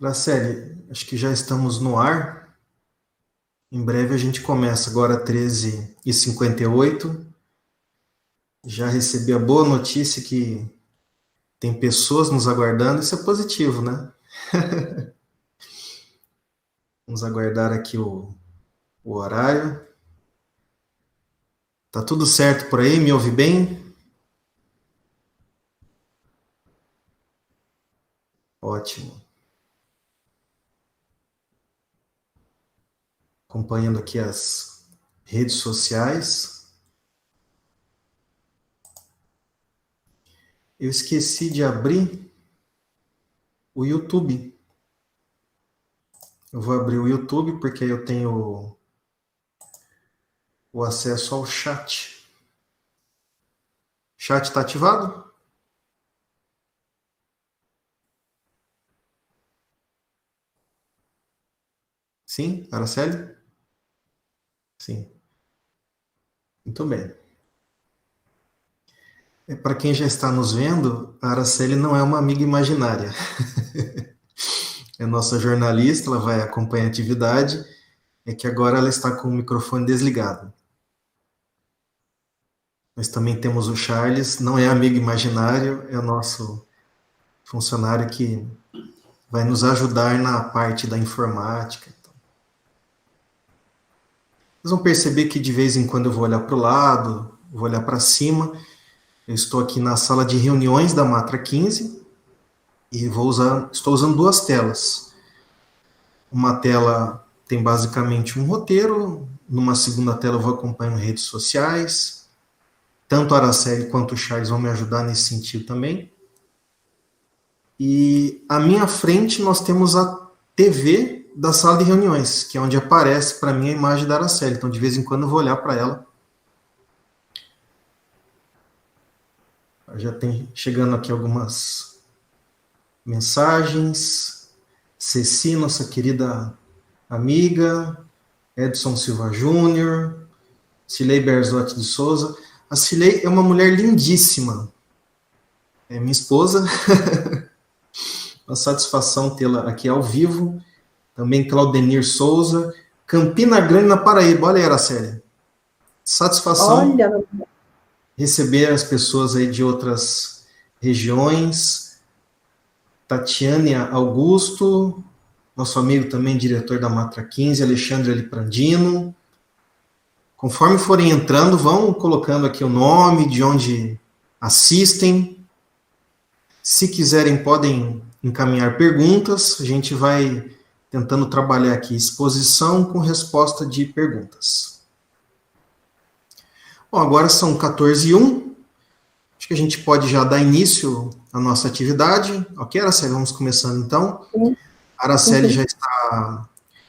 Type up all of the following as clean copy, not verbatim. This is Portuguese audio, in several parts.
Araceli, acho que já estamos no ar. Em breve a gente começa, agora 13h58. Já recebi a boa notícia que tem pessoas nos aguardando, isso é positivo, né? Vamos aguardar aqui o horário. Tá tudo certo por aí? Me ouve bem? Ótimo. Acompanhando aqui as redes sociais. Eu esqueci de abrir o YouTube. Eu vou abrir o YouTube porque eu tenho o acesso ao chat. Chat está ativado? Sim, Araceli? Sim, muito bem. Para quem já está nos vendo, a Araceli não é uma amiga imaginária. É nossa jornalista, ela vai acompanhar a atividade, é que agora ela está com o microfone desligado. Nós também temos o Charles, não é amigo imaginário, é o nosso funcionário que vai nos ajudar na parte da informática. Vocês vão perceber que de vez em quando eu vou olhar para o lado, vou olhar para cima. Eu estou aqui na sala de reuniões da Matra 15 e estou usando duas telas. Uma tela tem basicamente um roteiro, numa segunda tela eu vou acompanhando redes sociais. Tanto a Araceli quanto o Charles vão me ajudar nesse sentido também. E à minha frente nós temos a TV da sala de reuniões, que é onde aparece para mim a imagem da Araceli. Então de vez em quando eu vou olhar para ela. Já tem chegando aqui algumas mensagens. Ceci, nossa querida amiga, Edson Silva Júnior, Cilei Berzotti de Souza. A Cilei é uma mulher lindíssima. É minha esposa. Uma satisfação tê-la aqui ao vivo. Também Claudenir Souza. Campina Grande, na Paraíba. Olha aí, Araceli. Satisfação Olha, receber as pessoas aí de outras regiões. Tatiane Augusto, nosso amigo também, diretor da Matra 15, Alexandre Aliprandino. Conforme forem entrando, vão colocando aqui o nome, de onde assistem. Se quiserem, podem encaminhar perguntas. A gente vai tentando trabalhar aqui exposição com resposta de perguntas. Bom, agora são 14h01. Acho que a gente pode já dar início à nossa atividade. Ok, Araceli? Vamos começando então. A Araceli já está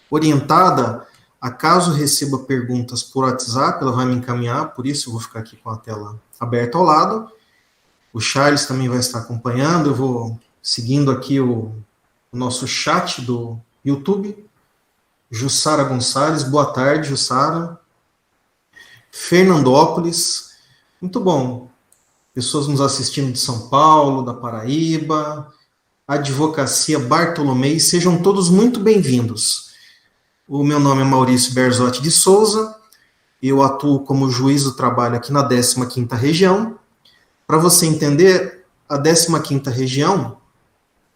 orientada a caso receba perguntas por WhatsApp, ela vai me encaminhar, por isso eu vou ficar aqui com a tela aberta ao lado. O Charles também vai estar acompanhando, eu vou seguindo aqui o nosso chat do YouTube. Jussara Gonçalves, boa tarde, Jussara. Fernandópolis, muito bom. Pessoas nos assistindo de São Paulo, da Paraíba, Advocacia Bartolomei, sejam todos muito bem-vindos. O meu nome é Maurício Berzotti de Souza, eu atuo como juiz do trabalho aqui na 15ª região. Para você entender, a 15ª região,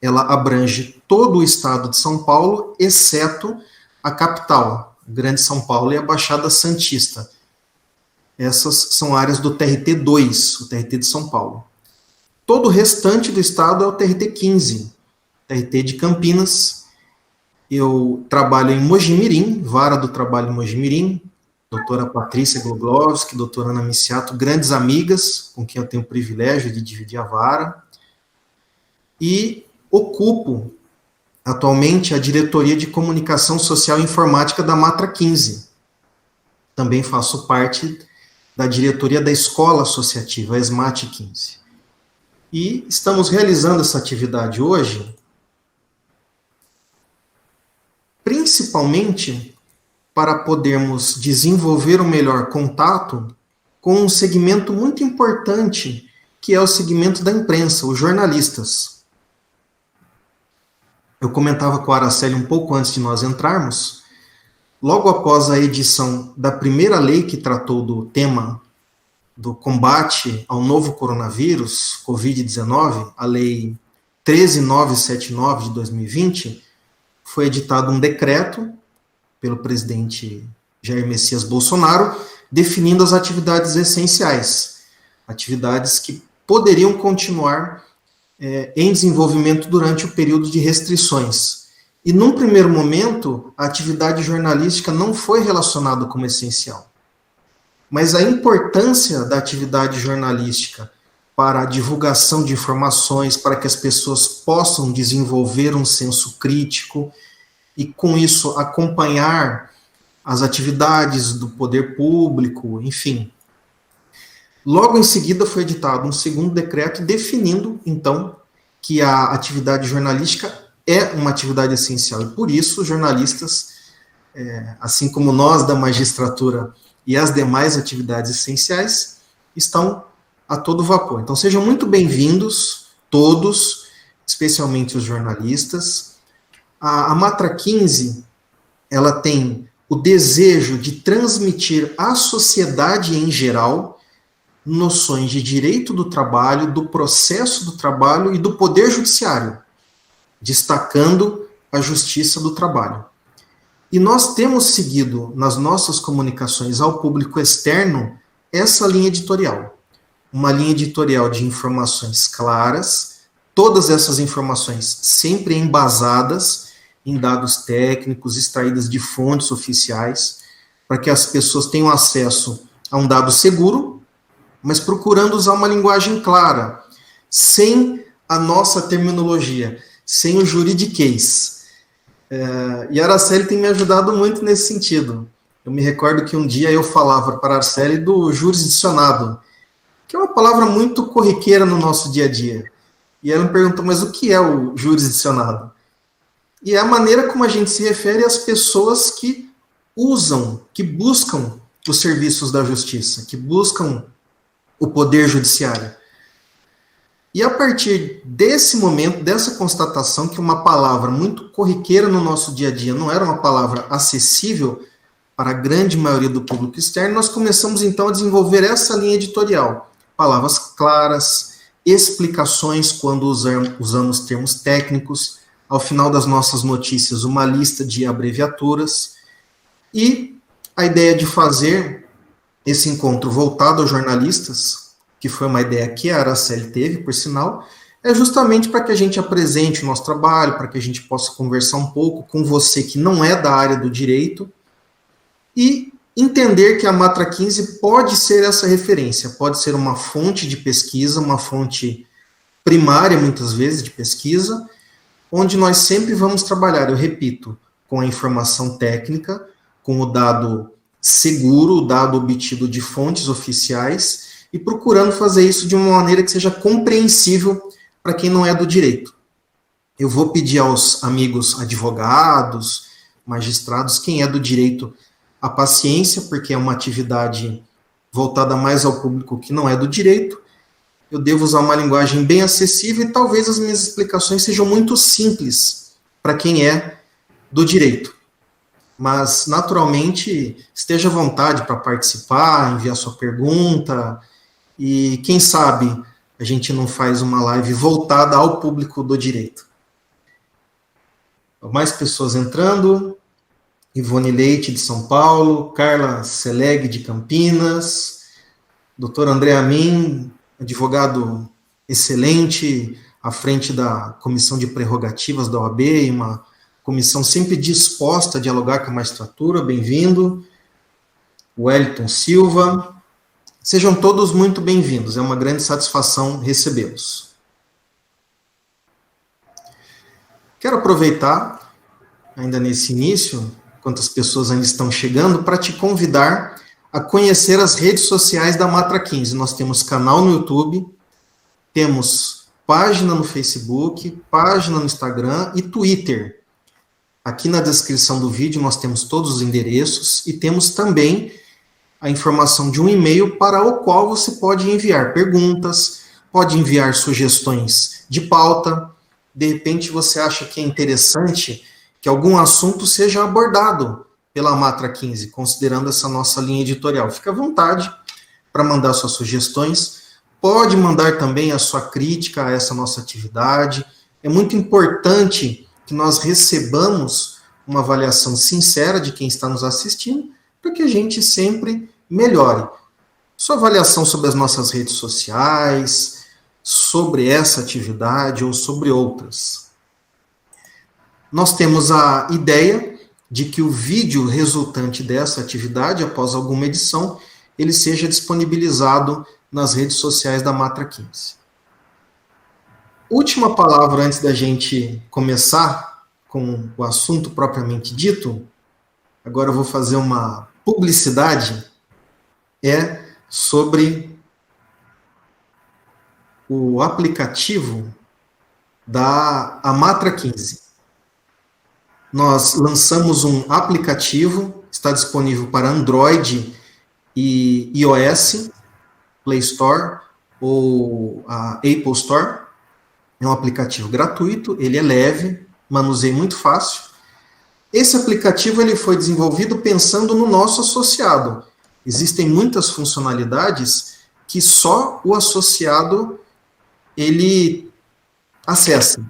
ela abrange todo o estado de São Paulo, exceto a capital, Grande São Paulo e a Baixada Santista. Essas são áreas do TRT 2, o TRT de São Paulo. Todo o restante do estado é o TRT 15, TRT de Campinas. Eu trabalho em Mojimirim, vara do trabalho em Mojimirim, doutora Patrícia Glogowski, doutora Ana Miciato, grandes amigas, com quem eu tenho o privilégio de dividir a vara. E ocupo, atualmente, a diretoria de comunicação social e informática da Matra 15. Também faço parte da diretoria da escola associativa, a SMAT 15. E estamos realizando essa atividade hoje, principalmente para podermos desenvolver o melhor contato com um segmento muito importante, que é o segmento da imprensa, os jornalistas. eu comentava com a Araceli um pouco antes de nós entrarmos, logo após a edição da primeira lei que tratou do tema do combate ao novo coronavírus, Covid-19, a Lei 13.979 de 2020, foi editado um decreto pelo presidente Jair Messias Bolsonaro, definindo as atividades essenciais, atividades que poderiam continuar em desenvolvimento durante o período de restrições. E, num primeiro momento, a atividade jornalística não foi relacionada como essencial. Mas a importância da atividade jornalística para a divulgação de informações, para que as pessoas possam desenvolver um senso crítico e, com isso, acompanhar as atividades do poder público, enfim. Logo em seguida foi editado um segundo decreto definindo, então, que a atividade jornalística é uma atividade essencial. E, por isso, os jornalistas, assim como nós da magistratura e as demais atividades essenciais, estão a todo vapor. Então, sejam muito bem-vindos, todos, especialmente os jornalistas. A Matra 15, ela tem o desejo de transmitir à sociedade em geral noções de direito do trabalho, do processo do trabalho e do poder judiciário, destacando a justiça do trabalho. E nós temos seguido nas nossas comunicações ao público externo essa linha editorial. Uma linha editorial de informações claras, todas essas informações sempre embasadas em dados técnicos, extraídas de fontes oficiais, para que as pessoas tenham acesso a um dado seguro, mas procurando usar uma linguagem clara, sem a nossa terminologia, sem o juridiquês. E a Araceli tem me ajudado muito nesse sentido. Eu me recordo que um dia eu falava para a Araceli do jurisdicionado, que é uma palavra muito corriqueira no nosso dia a dia. E ela me perguntou, mas o que é o jurisdicionado? E é a maneira como a gente se refere às pessoas que usam, que buscam os serviços da justiça, que buscam o poder judiciário. E a partir desse momento, dessa constatação que uma palavra muito corriqueira no nosso dia a dia não era uma palavra acessível para a grande maioria do público externo, nós começamos então a desenvolver essa linha editorial. Palavras claras, explicações quando usamos termos técnicos, ao final das nossas notícias uma lista de abreviaturas, e a ideia de fazer esse encontro voltado aos jornalistas, que foi uma ideia que a Araceli teve, por sinal, é justamente para que a gente apresente o nosso trabalho, para que a gente possa conversar um pouco com você que não é da área do direito, e entender que a Matra 15 pode ser essa referência, pode ser uma fonte de pesquisa, uma fonte primária, muitas vezes, de pesquisa, onde nós sempre vamos trabalhar, eu repito, com a informação técnica, com o dado seguro, o dado obtido de fontes oficiais, e procurando fazer isso de uma maneira que seja compreensível para quem não é do direito. Eu vou pedir aos amigos advogados, magistrados, quem é do direito, a paciência, porque é uma atividade voltada mais ao público que não é do direito. Eu devo usar uma linguagem bem acessível e talvez as minhas explicações sejam muito simples para quem é do direito. Mas, naturalmente, esteja à vontade para participar, enviar sua pergunta, e quem sabe a gente não faz uma live voltada ao público do direito. Mais pessoas entrando. Ivone Leite, de São Paulo, Carla Seleg, de Campinas, doutor André Amin, advogado excelente, à frente da Comissão de Prerrogativas da OAB, uma comissão sempre disposta a dialogar com a magistratura, bem-vindo. Wellington Silva, sejam todos muito bem-vindos, é uma grande satisfação recebê-los. Quero aproveitar, ainda nesse início, enquanto as pessoas ainda estão chegando, para te convidar a conhecer as redes sociais da Matra 15. Nós temos canal no YouTube, temos página no Facebook, página no Instagram e Twitter. Aqui na descrição do vídeo nós temos todos os endereços e temos também a informação de um e-mail para o qual você pode enviar perguntas, pode enviar sugestões de pauta, de repente você acha que é interessante que algum assunto seja abordado pela Matra 15, considerando essa nossa linha editorial. Fique à vontade para mandar suas sugestões. Pode mandar também a sua crítica a essa nossa atividade. É muito importante que nós recebamos uma avaliação sincera de quem está nos assistindo, para que a gente sempre melhore. Sua avaliação sobre as nossas redes sociais, sobre essa atividade ou sobre outras. Nós temos a ideia de que o vídeo resultante dessa atividade, após alguma edição, ele seja disponibilizado nas redes sociais da Matra 15. Última palavra antes da gente começar com o assunto propriamente dito, agora eu vou fazer uma publicidade, é sobre o aplicativo da Matra 15. Nós lançamos um aplicativo, está disponível para Android e iOS, Play Store ou a Apple Store. É um aplicativo gratuito, ele é leve, manuseio muito fácil. Esse aplicativo ele foi desenvolvido pensando no nosso associado. Existem muitas funcionalidades que só o associado ele acessa.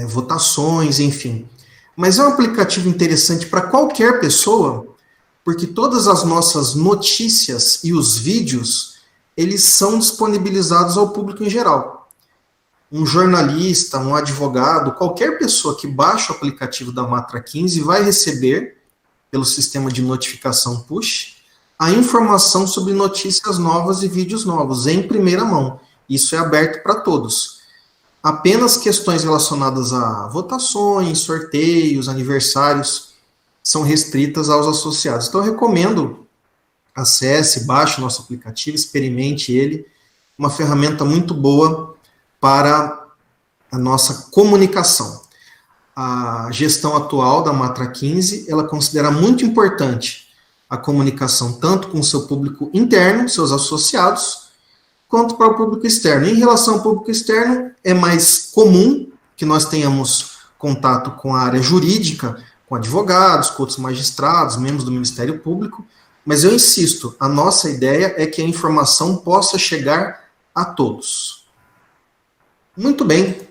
Votações, enfim. Mas é um aplicativo interessante para qualquer pessoa, porque todas as nossas notícias e os vídeos, eles são disponibilizados ao público em geral. Um jornalista, um advogado, qualquer pessoa que baixa o aplicativo da Matra 15 vai receber, pelo sistema de notificação push, a informação sobre notícias novas e vídeos novos, em primeira mão. Isso é aberto para todos. Apenas questões relacionadas a votações, sorteios, aniversários, são restritas aos associados. Então, eu recomendo, acesse, baixe o nosso aplicativo, experimente ele, uma ferramenta muito boa para a nossa comunicação. A gestão atual da Matra 15, ela considera muito importante a comunicação tanto com o seu público interno, seus associados, quanto para o público externo. Em relação ao público externo, é mais comum que nós tenhamos contato com a área jurídica, com advogados, com outros magistrados, membros do Ministério Público, mas eu insisto, a nossa ideia é que a informação possa chegar a todos. Muito bem.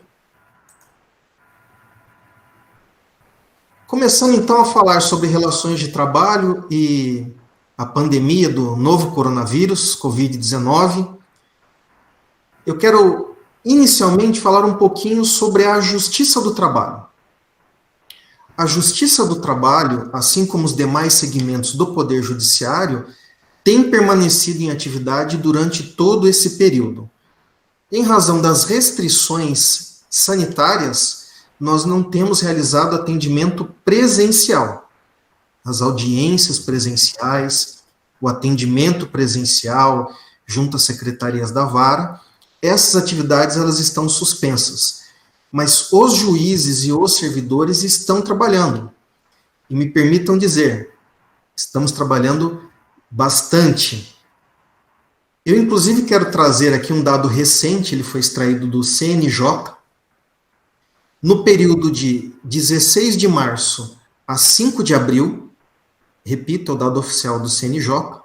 Começando então a falar sobre relações de trabalho e a pandemia do novo coronavírus, Covid-19, eu quero inicialmente falar um pouquinho sobre a Justiça do Trabalho. A Justiça do Trabalho, assim como os demais segmentos do Poder Judiciário, tem permanecido em atividade durante todo esse período. Em razão das restrições sanitárias, nós não temos realizado atendimento presencial. As audiências presenciais, o atendimento presencial junto às secretarias da vara, essas atividades elas estão suspensas. Mas os juízes e os servidores estão trabalhando. E me permitam dizer, estamos trabalhando bastante. Eu, inclusive, quero trazer aqui um dado recente, ele foi extraído do CNJ. No período de 16 de março a 5 de abril, repito, é o dado oficial do CNJ,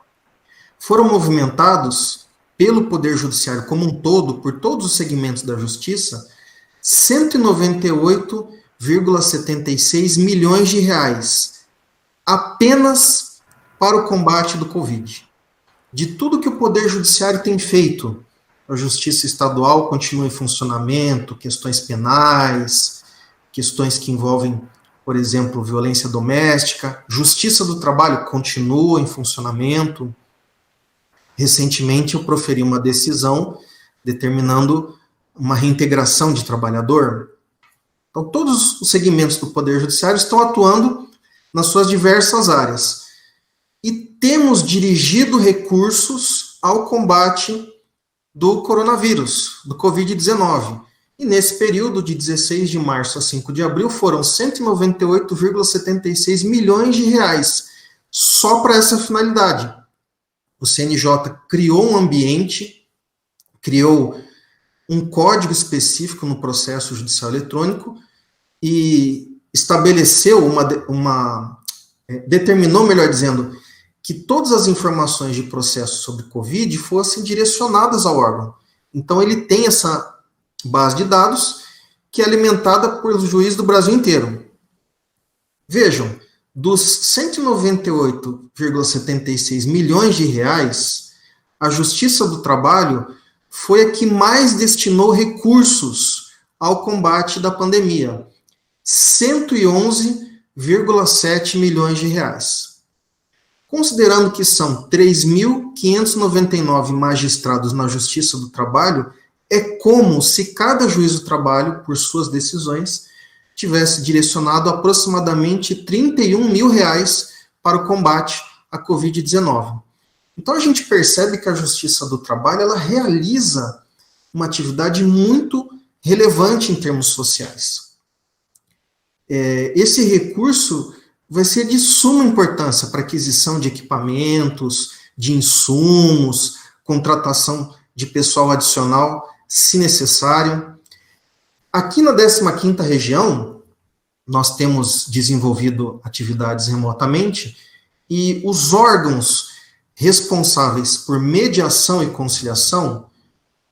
foram movimentados pelo Poder Judiciário como um todo, por todos os segmentos da Justiça, 198,76 milhões de reais, apenas para o combate do Covid. De tudo que o Poder Judiciário tem feito, a Justiça Estadual continua em funcionamento, questões penais, questões que envolvem, por exemplo, violência doméstica, Justiça do Trabalho continua em funcionamento. Recentemente eu proferi uma decisão determinando uma reintegração de trabalhador. Então, todos os segmentos do Poder Judiciário estão atuando nas suas diversas áreas. E temos dirigido recursos ao combate do coronavírus, do Covid-19. E nesse período, de 16 de março a 5 de abril, foram 198,76 milhões de reais só para essa finalidade. O CNJ criou um ambiente, criou um código específico no processo judicial eletrônico e estabeleceu determinou, melhor dizendo, que todas as informações de processo sobre Covid fossem direcionadas ao órgão. Então, ele tem essa base de dados que é alimentada por juízes do Brasil inteiro. Vejam, dos 198,76 milhões de reais, a Justiça do Trabalho foi a que mais destinou recursos ao combate da pandemia. 111,7 milhões de reais. Considerando que são 3.599 magistrados na Justiça do Trabalho, é como se cada juiz do trabalho, por suas decisões, tivesse direcionado aproximadamente 31 mil reais para o combate à Covid-19. Então a gente percebe que a Justiça do Trabalho ela realiza uma atividade muito relevante em termos sociais. Esse recurso vai ser de suma importância para aquisição de equipamentos, de insumos, contratação de pessoal adicional, se necessário. Aqui na 15ª região, nós temos desenvolvido atividades remotamente e os órgãos responsáveis por mediação e conciliação,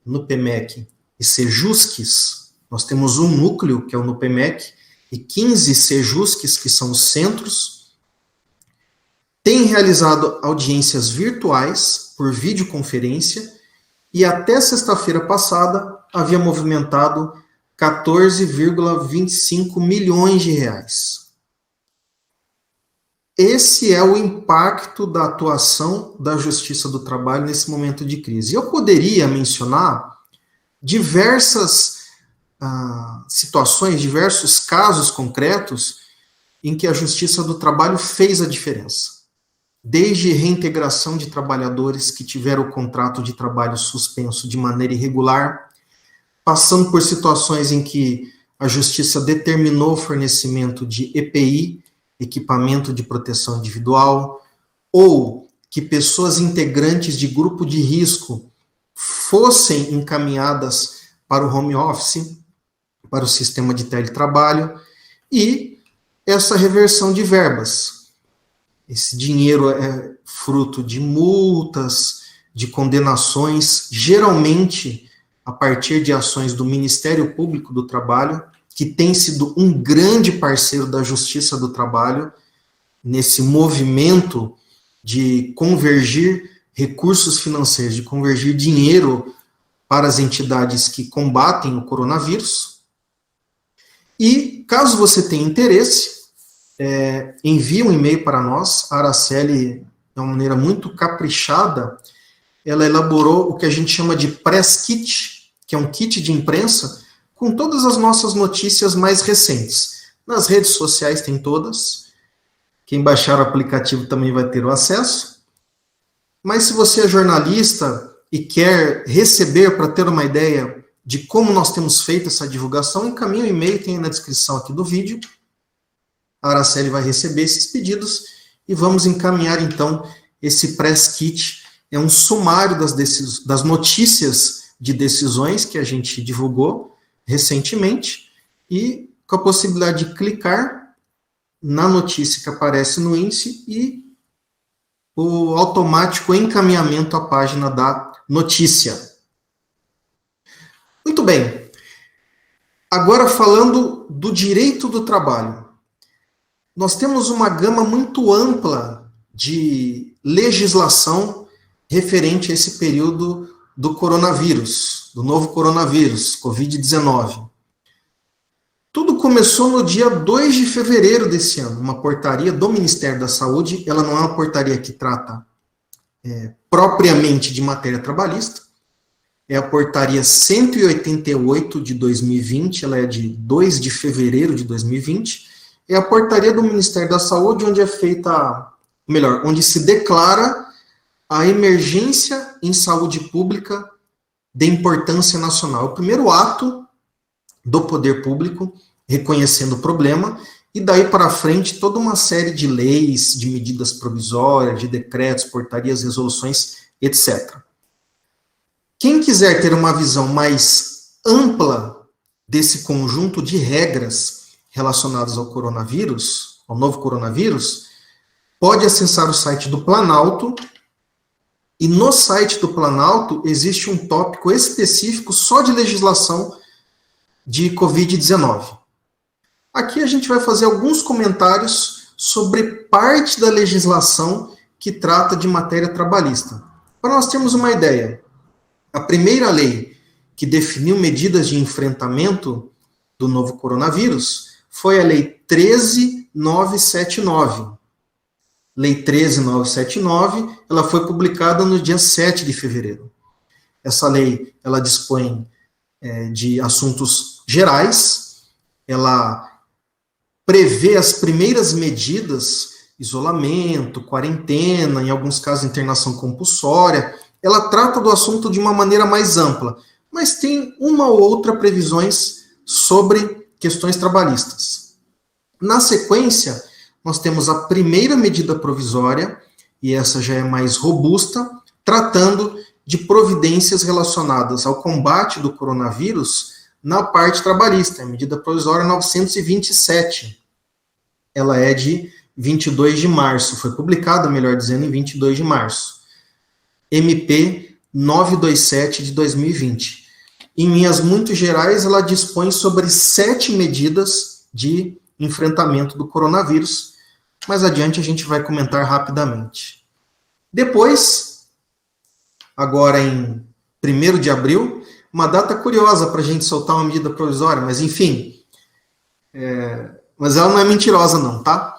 NUPEMEC e Sejusques, nós temos um núcleo, que é o NUPEMEC, e 15 Sejusques, que são os centros, têm realizado audiências virtuais por videoconferência e até sexta-feira passada havia movimentado 14,25 milhões de reais. Esse é o impacto da atuação da Justiça do Trabalho nesse momento de crise. Eu poderia mencionar diversas situações, diversos casos concretos em que a Justiça do Trabalho fez a diferença. Desde reintegração de trabalhadores que tiveram o contrato de trabalho suspenso de maneira irregular, passando por situações em que a Justiça determinou o fornecimento de EPI, equipamento de proteção individual, ou que pessoas integrantes de grupo de risco fossem encaminhadas para o home office, para o sistema de teletrabalho, e essa reversão de verbas. Esse dinheiro é fruto de multas, de condenações, geralmente a partir de ações do Ministério Público do Trabalho, que tem sido um grande parceiro da Justiça do Trabalho nesse movimento de convergir recursos financeiros, de convergir dinheiro para as entidades que combatem o coronavírus. E, caso você tenha interesse, envie um e-mail para nós. A Araceli, de uma maneira muito caprichada, ela elaborou o que a gente chama de press kit, que é um kit de imprensa, com todas as nossas notícias mais recentes. Nas redes sociais tem todas. Quem baixar o aplicativo também vai ter o acesso. Mas se você é jornalista e quer receber para ter uma ideia de como nós temos feito essa divulgação, encaminhe o e-mail, tem aí na descrição aqui do vídeo. A Araceli vai receber esses pedidos e vamos encaminhar, então, esse press kit. É um sumário das notícias de decisões que a gente divulgou recentemente e com a possibilidade de clicar na notícia que aparece no índice e o automático encaminhamento à página da notícia. Muito bem. Agora falando do direito do trabalho. Nós temos uma gama muito ampla de legislação referente a esse período do coronavírus, do novo coronavírus, Covid-19. Tudo começou no dia 2 de fevereiro desse ano, uma portaria do Ministério da Saúde. Ela não é uma portaria que trata propriamente de matéria trabalhista, é a portaria 188 de 2020, ela é de 2 de fevereiro de 2020, é a portaria do Ministério da Saúde onde é feita, onde se declara a emergência em saúde pública de importância nacional. O primeiro ato do poder público reconhecendo o problema, e daí para frente toda uma série de leis, de medidas provisórias, de decretos, portarias, resoluções, etc. Quem quiser ter uma visão mais ampla desse conjunto de regras relacionadas ao coronavírus, ao novo coronavírus, pode acessar o site do Planalto, e no site do Planalto existe um tópico específico só de legislação de Covid-19. Aqui a gente vai fazer alguns comentários sobre parte da legislação que trata de matéria trabalhista. Para nós termos uma ideia, a primeira lei que definiu medidas de enfrentamento do novo coronavírus foi a Lei 13.979. Lei 13.979, ela foi publicada no dia 7 de fevereiro. Essa lei, ela dispõe de assuntos gerais, ela prevê as primeiras medidas, isolamento, quarentena, em alguns casos internação compulsória, ela trata do assunto de uma maneira mais ampla, mas tem uma ou outra previsões sobre questões trabalhistas. Na sequência, nós temos a primeira medida provisória, e essa já é mais robusta, tratando de providências relacionadas ao combate do coronavírus na parte trabalhista, a medida provisória 927. Ela é de 22 de março, foi publicada, melhor dizendo, em 22 de março. MP 927 de 2020. Em linhas muito gerais, ela dispõe sobre 7 medidas de enfrentamento do coronavírus. Mais adiante a gente vai comentar rapidamente. Depois, agora em 1º de abril, uma data curiosa para a gente soltar uma medida provisória, mas enfim, mas ela não é mentirosa não, tá?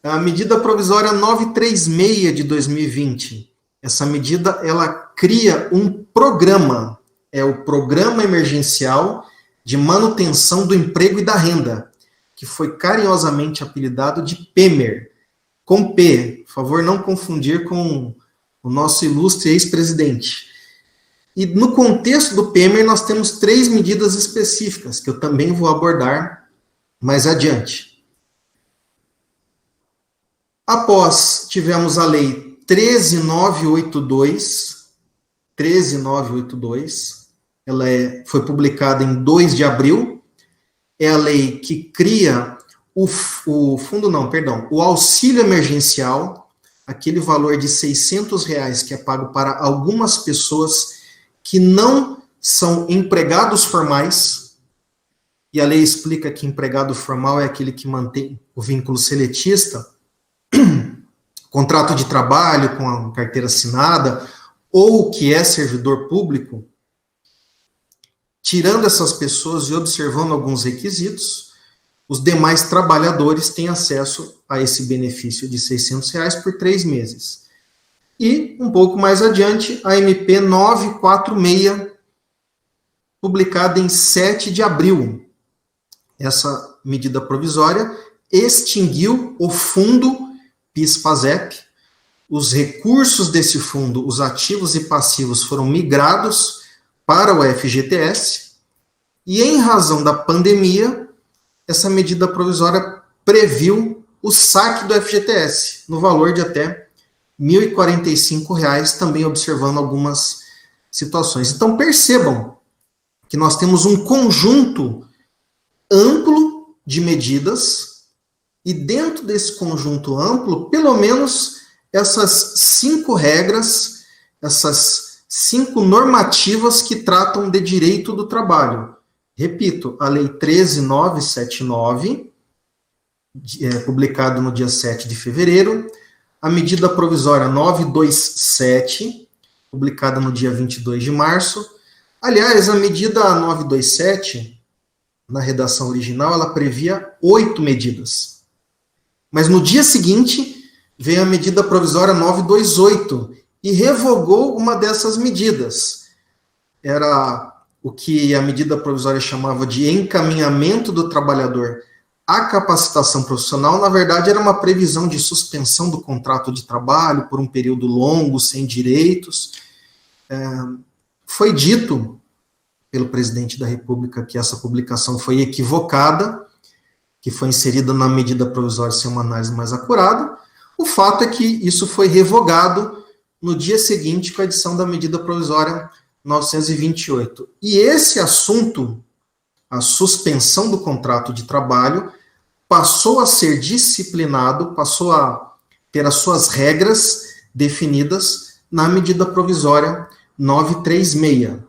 A medida provisória 936 de 2020, essa medida, ela cria um programa, é o Programa Emergencial de Manutenção do Emprego e da Renda, que foi carinhosamente apelidado de PEMER, com P, por favor, não confundir com o nosso ilustre ex-presidente. E no contexto do PEMER, nós temos 3 medidas específicas, que eu também vou abordar mais adiante. Após, tivemos a Lei 13.982, ela foi publicada em 2 de abril, é a lei que cria o auxílio emergencial, aquele valor de R$600 que é pago para algumas pessoas que não são empregados formais, e a lei explica que empregado formal é aquele que mantém o vínculo seletista, contrato de trabalho com a carteira assinada, ou que é servidor público. Tirando essas pessoas e observando alguns requisitos, os demais trabalhadores têm acesso a esse benefício de R$600 por 3 meses. E, um pouco mais adiante, a MP 946, publicada em 7 de abril. Essa medida provisória extinguiu o fundo PIS/PASEP. Os recursos desse fundo, os ativos e passivos, foram migrados para o FGTS, e em razão da pandemia, essa medida provisória previu o saque do FGTS, no valor de até R$ 1.045, também observando algumas situações. Então percebam que nós temos um conjunto amplo de medidas, e dentro desse conjunto amplo, pelo menos essas 5 regras, essas 5 normativas que tratam de direito do trabalho. Repito, a Lei 13.979, publicada no dia 7 de fevereiro, a medida provisória 927, publicada no dia 22 de março. Aliás, a medida 927, na redação original, ela previa 8 medidas. Mas no dia seguinte, veio a medida provisória 928, e revogou uma dessas medidas. Era o que a medida provisória chamava de encaminhamento do trabalhador à capacitação profissional. Na verdade, era uma previsão de suspensão do contrato de trabalho por um período longo, sem direitos. Foi dito pelo presidente da República que essa publicação foi equivocada, que foi inserida na medida provisória sem uma análise mais acurada. O fato é que isso foi revogado no dia seguinte com a edição da medida provisória 928. E esse assunto, a suspensão do contrato de trabalho, passou a ser disciplinado, passou a ter as suas regras definidas na medida provisória 936.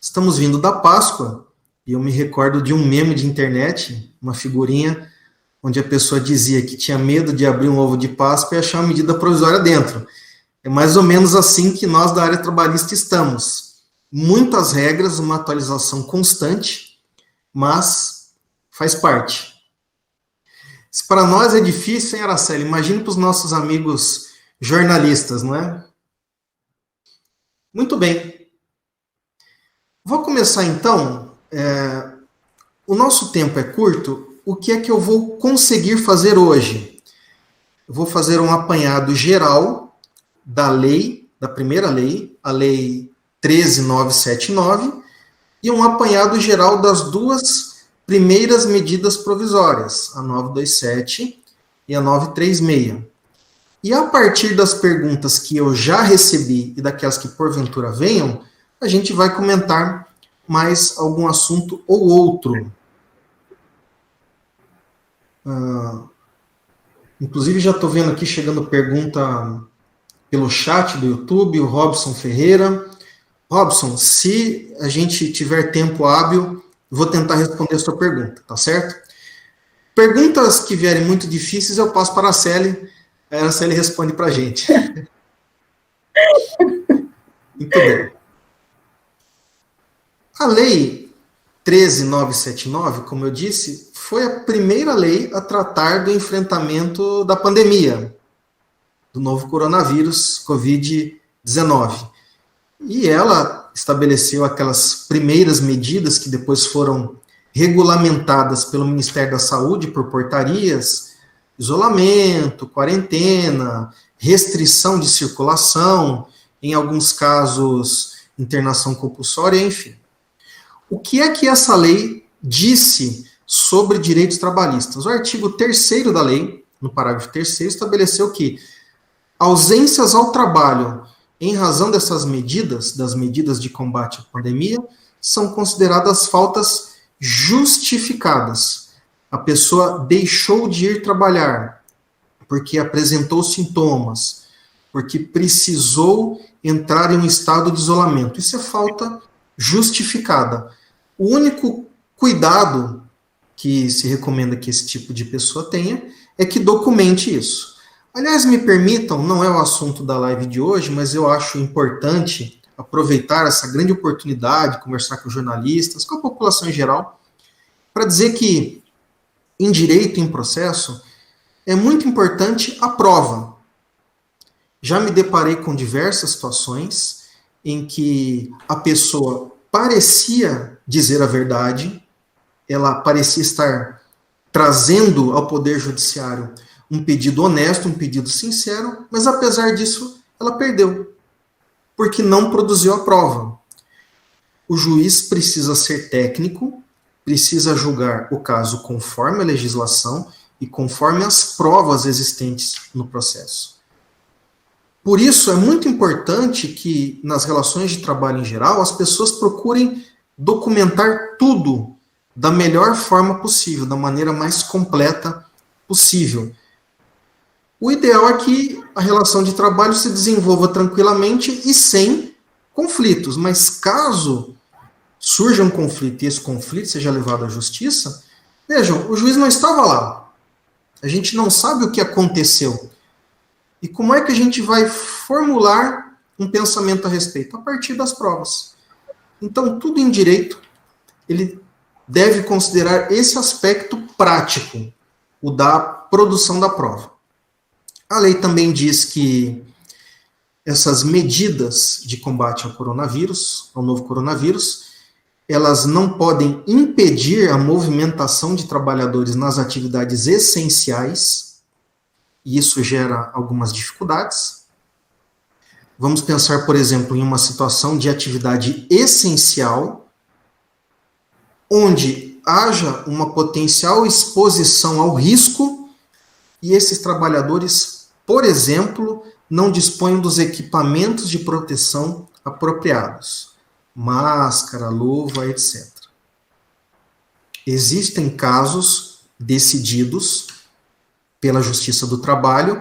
Estamos vindo da Páscoa, e eu me recordo de um meme de internet, uma figurinha, onde a pessoa dizia que tinha medo de abrir um ovo de Páscoa e achar uma medida provisória dentro. É mais ou menos assim que nós da área trabalhista estamos. Muitas regras, uma atualização constante, mas faz parte. Se para nós é difícil, hein, Araceli? Imagine para os nossos amigos jornalistas, não é? Muito bem. Vou começar então. O nosso tempo é curto. O que é que eu vou conseguir fazer hoje? Eu vou fazer um apanhado geral da lei, da primeira lei, a lei 13.979, e um apanhado geral das duas primeiras medidas provisórias, a 927 e a 936. E a partir das perguntas que eu já recebi e daquelas que porventura venham, a gente vai comentar mais algum assunto ou outro. Inclusive já estou vendo aqui chegando pergunta pelo chat do YouTube, o Robson Ferreira. Robson, se a gente tiver tempo hábil, vou tentar responder a sua pergunta, tá certo? Perguntas que vierem muito difíceis, eu passo para a Araceli responde para a gente. Muito bem. A lei 13.979, como eu disse, foi a primeira lei a tratar do enfrentamento da pandemia, do novo coronavírus, Covid-19. E ela estabeleceu aquelas primeiras medidas que depois foram regulamentadas pelo Ministério da Saúde por portarias, isolamento, quarentena, restrição de circulação, em alguns casos, internação compulsória, enfim. O que é que essa lei disse sobre direitos trabalhistas? O artigo 3º da lei, no parágrafo 3º, estabeleceu que ausências ao trabalho em razão dessas medidas, das medidas de combate à pandemia, são consideradas faltas justificadas. A pessoa deixou de ir trabalhar porque apresentou sintomas, porque precisou entrar em um estado de isolamento. Isso é falta justificada. O único cuidado que se recomenda que esse tipo de pessoa tenha é que documente isso. Aliás, me permitam, não é o assunto da live de hoje, mas eu acho importante aproveitar essa grande oportunidade, conversar com jornalistas, com a população em geral, para dizer que em direito e em processo é muito importante a prova. Já me deparei com diversas situações em que a pessoa parecia dizer a verdade, ela parecia estar trazendo ao Poder Judiciário um pedido honesto, um pedido sincero, mas apesar disso, ela perdeu, porque não produziu a prova. O juiz precisa ser técnico, precisa julgar o caso conforme a legislação e conforme as provas existentes no processo. Por isso, é muito importante que, nas relações de trabalho em geral, as pessoas procurem documentar tudo da melhor forma possível, da maneira mais completa possível. O ideal é que a relação de trabalho se desenvolva tranquilamente e sem conflitos, mas caso surja um conflito e esse conflito seja levado à justiça, vejam, o juiz não estava lá. A gente não sabe o que aconteceu. E como é que a gente vai formular um pensamento a respeito? A partir das provas. Então, tudo em direito, ele deve considerar esse aspecto prático, o da produção da prova. A lei também diz que essas medidas de combate ao coronavírus, ao novo coronavírus, elas não podem impedir a movimentação de trabalhadores nas atividades essenciais, e isso gera algumas dificuldades. Vamos pensar, por exemplo, em uma situação de atividade essencial, onde haja uma potencial exposição ao risco, e esses trabalhadores, por exemplo, não dispõem dos equipamentos de proteção apropriados. Máscara, luva, etc. Existem casos decididos pela Justiça do Trabalho,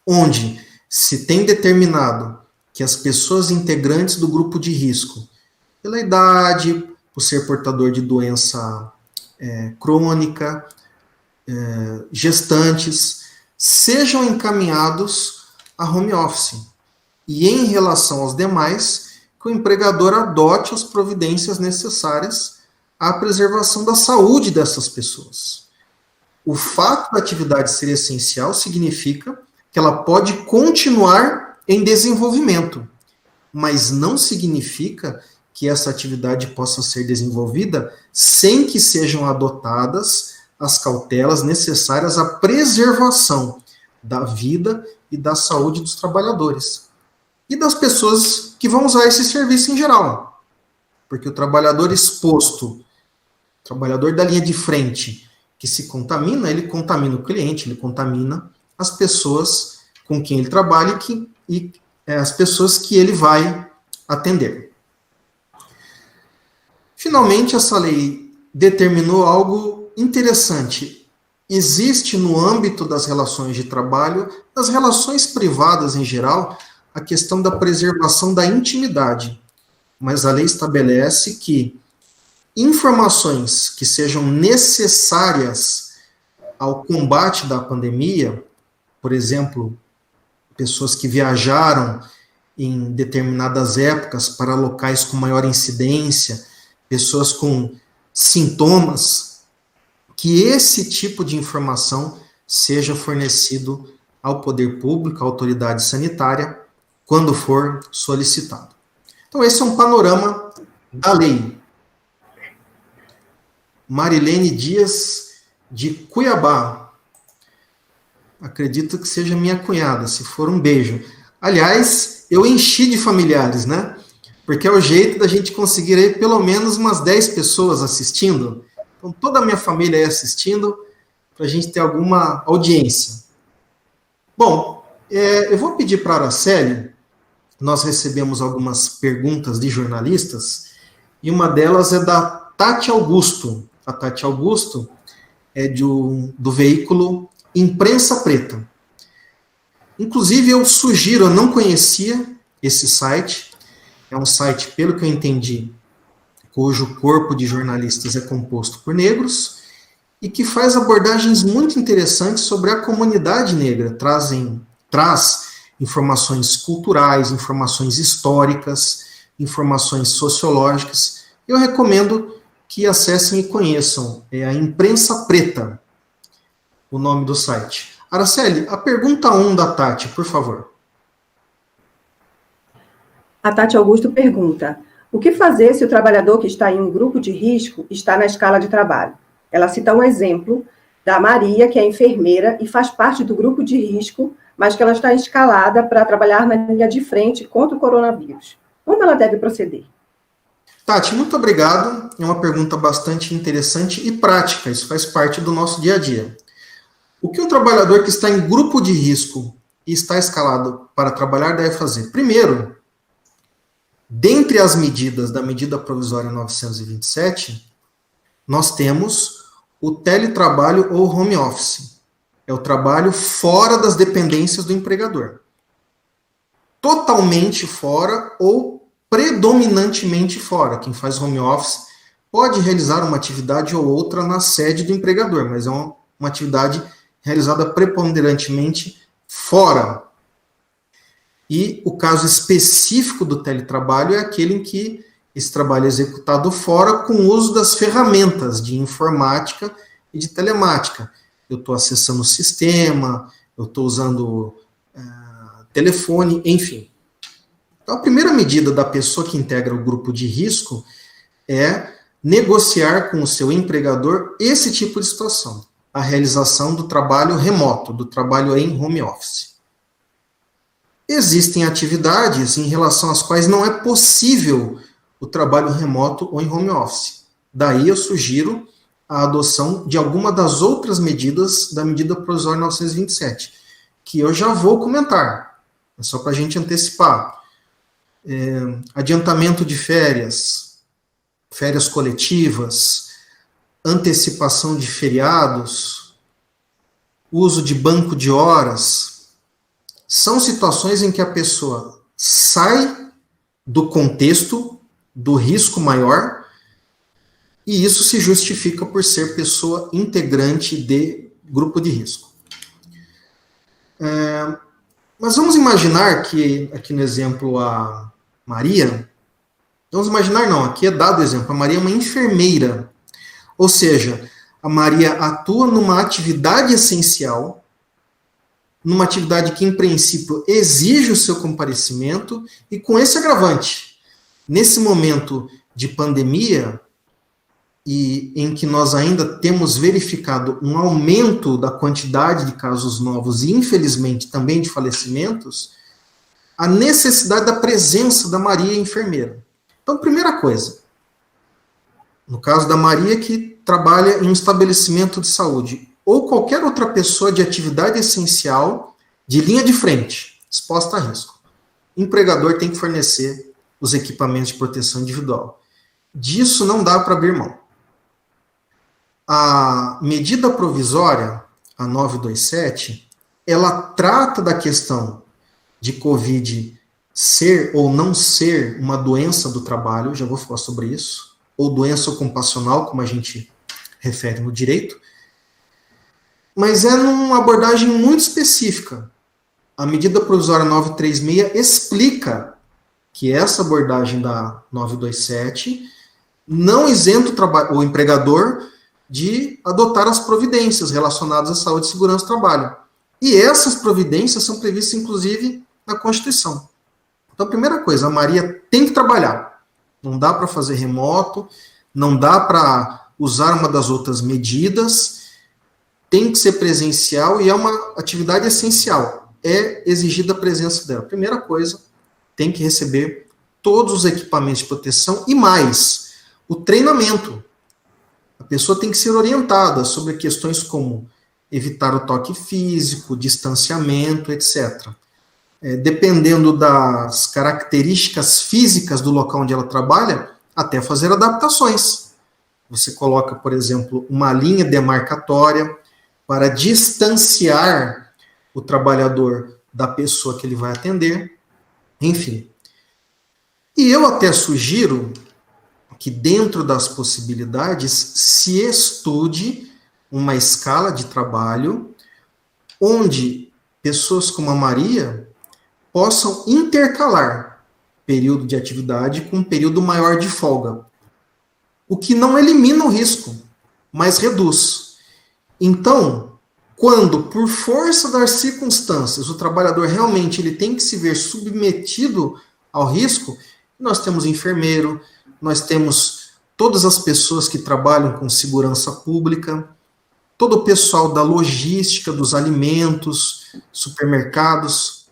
onde se tem determinado que as pessoas integrantes do grupo de risco, pela idade, por ser portador de doença crônica, gestantes, sejam encaminhados a home office. E em relação aos demais, que o empregador adote as providências necessárias à preservação da saúde dessas pessoas. O fato da atividade ser essencial significa que ela pode continuar em desenvolvimento, mas não significa que essa atividade possa ser desenvolvida sem que sejam adotadas as cautelas necessárias à preservação da vida e da saúde dos trabalhadores e das pessoas que vão usar esse serviço em geral. Porque o trabalhador exposto, o trabalhador da linha de frente, que se contamina, ele contamina o cliente, ele contamina as pessoas com quem ele trabalha e as pessoas que ele vai atender. Finalmente, essa lei determinou algo interessante. Existe no âmbito das relações de trabalho, das relações privadas em geral, a questão da preservação da intimidade. Mas a lei estabelece que informações que sejam necessárias ao combate da pandemia, por exemplo, pessoas que viajaram em determinadas épocas para locais com maior incidência, pessoas com sintomas, que esse tipo de informação seja fornecido ao poder público, à autoridade sanitária, quando for solicitado. Então, esse é um panorama da lei. Marilene Dias, de Cuiabá. Acredito que seja minha cunhada, se for um beijo. Aliás, eu enchi de familiares, né? Porque é o jeito da gente conseguir aí pelo menos umas 10 pessoas assistindo. Então, toda a minha família aí assistindo, para a gente ter alguma audiência. Bom, eu vou pedir para a Araceli, nós recebemos algumas perguntas de jornalistas, e uma delas é da Tati Augusto. A Tati Augusto é do veículo Imprensa Preta. Inclusive, eu sugiro, eu não conhecia esse site, é um site, pelo que eu entendi, cujo corpo de jornalistas é composto por negros, e que faz abordagens muito interessantes sobre a comunidade negra, traz informações culturais, informações históricas, informações sociológicas. Eu recomendo que acessem e conheçam. É a Imprensa Preta, o nome do site. Araceli, a pergunta 1 da Tati, por favor. A Tati Augusto pergunta: o que fazer se o trabalhador que está em um grupo de risco está na escala de trabalho? Ela cita um exemplo da Maria, que é enfermeira e faz parte do grupo de risco, mas que ela está escalada para trabalhar na linha de frente contra o coronavírus. Como ela deve proceder? Tati, muito obrigado. É uma pergunta bastante interessante e prática. Isso faz parte do nosso dia a dia. O que um trabalhador que está em grupo de risco e está escalado para trabalhar deve fazer? Primeiro, dentre as medidas da medida provisória 927, nós temos o teletrabalho ou home office. É o trabalho fora das dependências do empregador. Totalmente fora ou predominantemente fora. Quem faz home office pode realizar uma atividade ou outra na sede do empregador, mas é uma atividade realizada preponderantemente fora. E o caso específico do teletrabalho é aquele em que esse trabalho é executado fora com o uso das ferramentas de informática e de telemática. Eu estou acessando o sistema, eu estou usando telefone, enfim. Então, a primeira medida da pessoa que integra o grupo de risco é negociar com o seu empregador esse tipo de situação, a realização do trabalho remoto, do trabalho em home office. Existem atividades em relação às quais não é possível o trabalho remoto ou em home office. Daí eu sugiro a adoção de alguma das outras medidas da medida provisória 927, que eu já vou comentar, é só para a gente antecipar. adiantamento de férias, férias coletivas, antecipação de feriados, uso de banco de horas, são situações em que a pessoa sai do contexto do risco maior e isso se justifica por ser pessoa integrante de grupo de risco. Mas vamos imaginar que, aqui no exemplo, a Maria, vamos imaginar não, aqui é dado o exemplo, a Maria é uma enfermeira, ou seja, a Maria atua numa atividade essencial, numa atividade que, em princípio, exige o seu comparecimento, e com esse agravante, nesse momento de pandemia, e em que nós ainda temos verificado um aumento da quantidade de casos novos e, infelizmente, também de falecimentos, a necessidade da presença da Maria enfermeira. Então, primeira coisa, no caso da Maria que trabalha em um estabelecimento de saúde, ou qualquer outra pessoa de atividade essencial, de linha de frente, exposta a risco, o empregador tem que fornecer os equipamentos de proteção individual. Disso não dá para abrir mão. A medida provisória, a 927, ela trata da questão de Covid ser ou não ser uma doença do trabalho, já vou falar sobre isso, ou doença ocupacional, como a gente refere no direito, mas é numa abordagem muito específica. A medida provisória 936 explica que essa abordagem da 927 não isenta o empregador de adotar as providências relacionadas à saúde e segurança do trabalho. E essas providências são previstas, inclusive, na Constituição. Então, a primeira coisa, a Maria tem que trabalhar. Não dá para fazer remoto, não dá para usar uma das outras medidas, tem que ser presencial e é uma atividade essencial. É exigida a presença dela. Primeira coisa, tem que receber todos os equipamentos de proteção e mais, o treinamento. A pessoa tem que ser orientada sobre questões como evitar o toque físico, distanciamento, etc. Dependendo das características físicas do local onde ela trabalha, até fazer adaptações. Você coloca, por exemplo, uma linha demarcatória para distanciar o trabalhador da pessoa que ele vai atender, enfim. E eu até sugiro que dentro das possibilidades se estude uma escala de trabalho onde pessoas como a Maria possam intercalar período de atividade com um período maior de folga, o que não elimina o risco, mas reduz. Então, quando, por força das circunstâncias, o trabalhador realmente ele tem que se ver submetido ao risco, nós temos enfermeiro, nós temos todas as pessoas que trabalham com segurança pública, todo o pessoal da logística, dos alimentos, supermercados,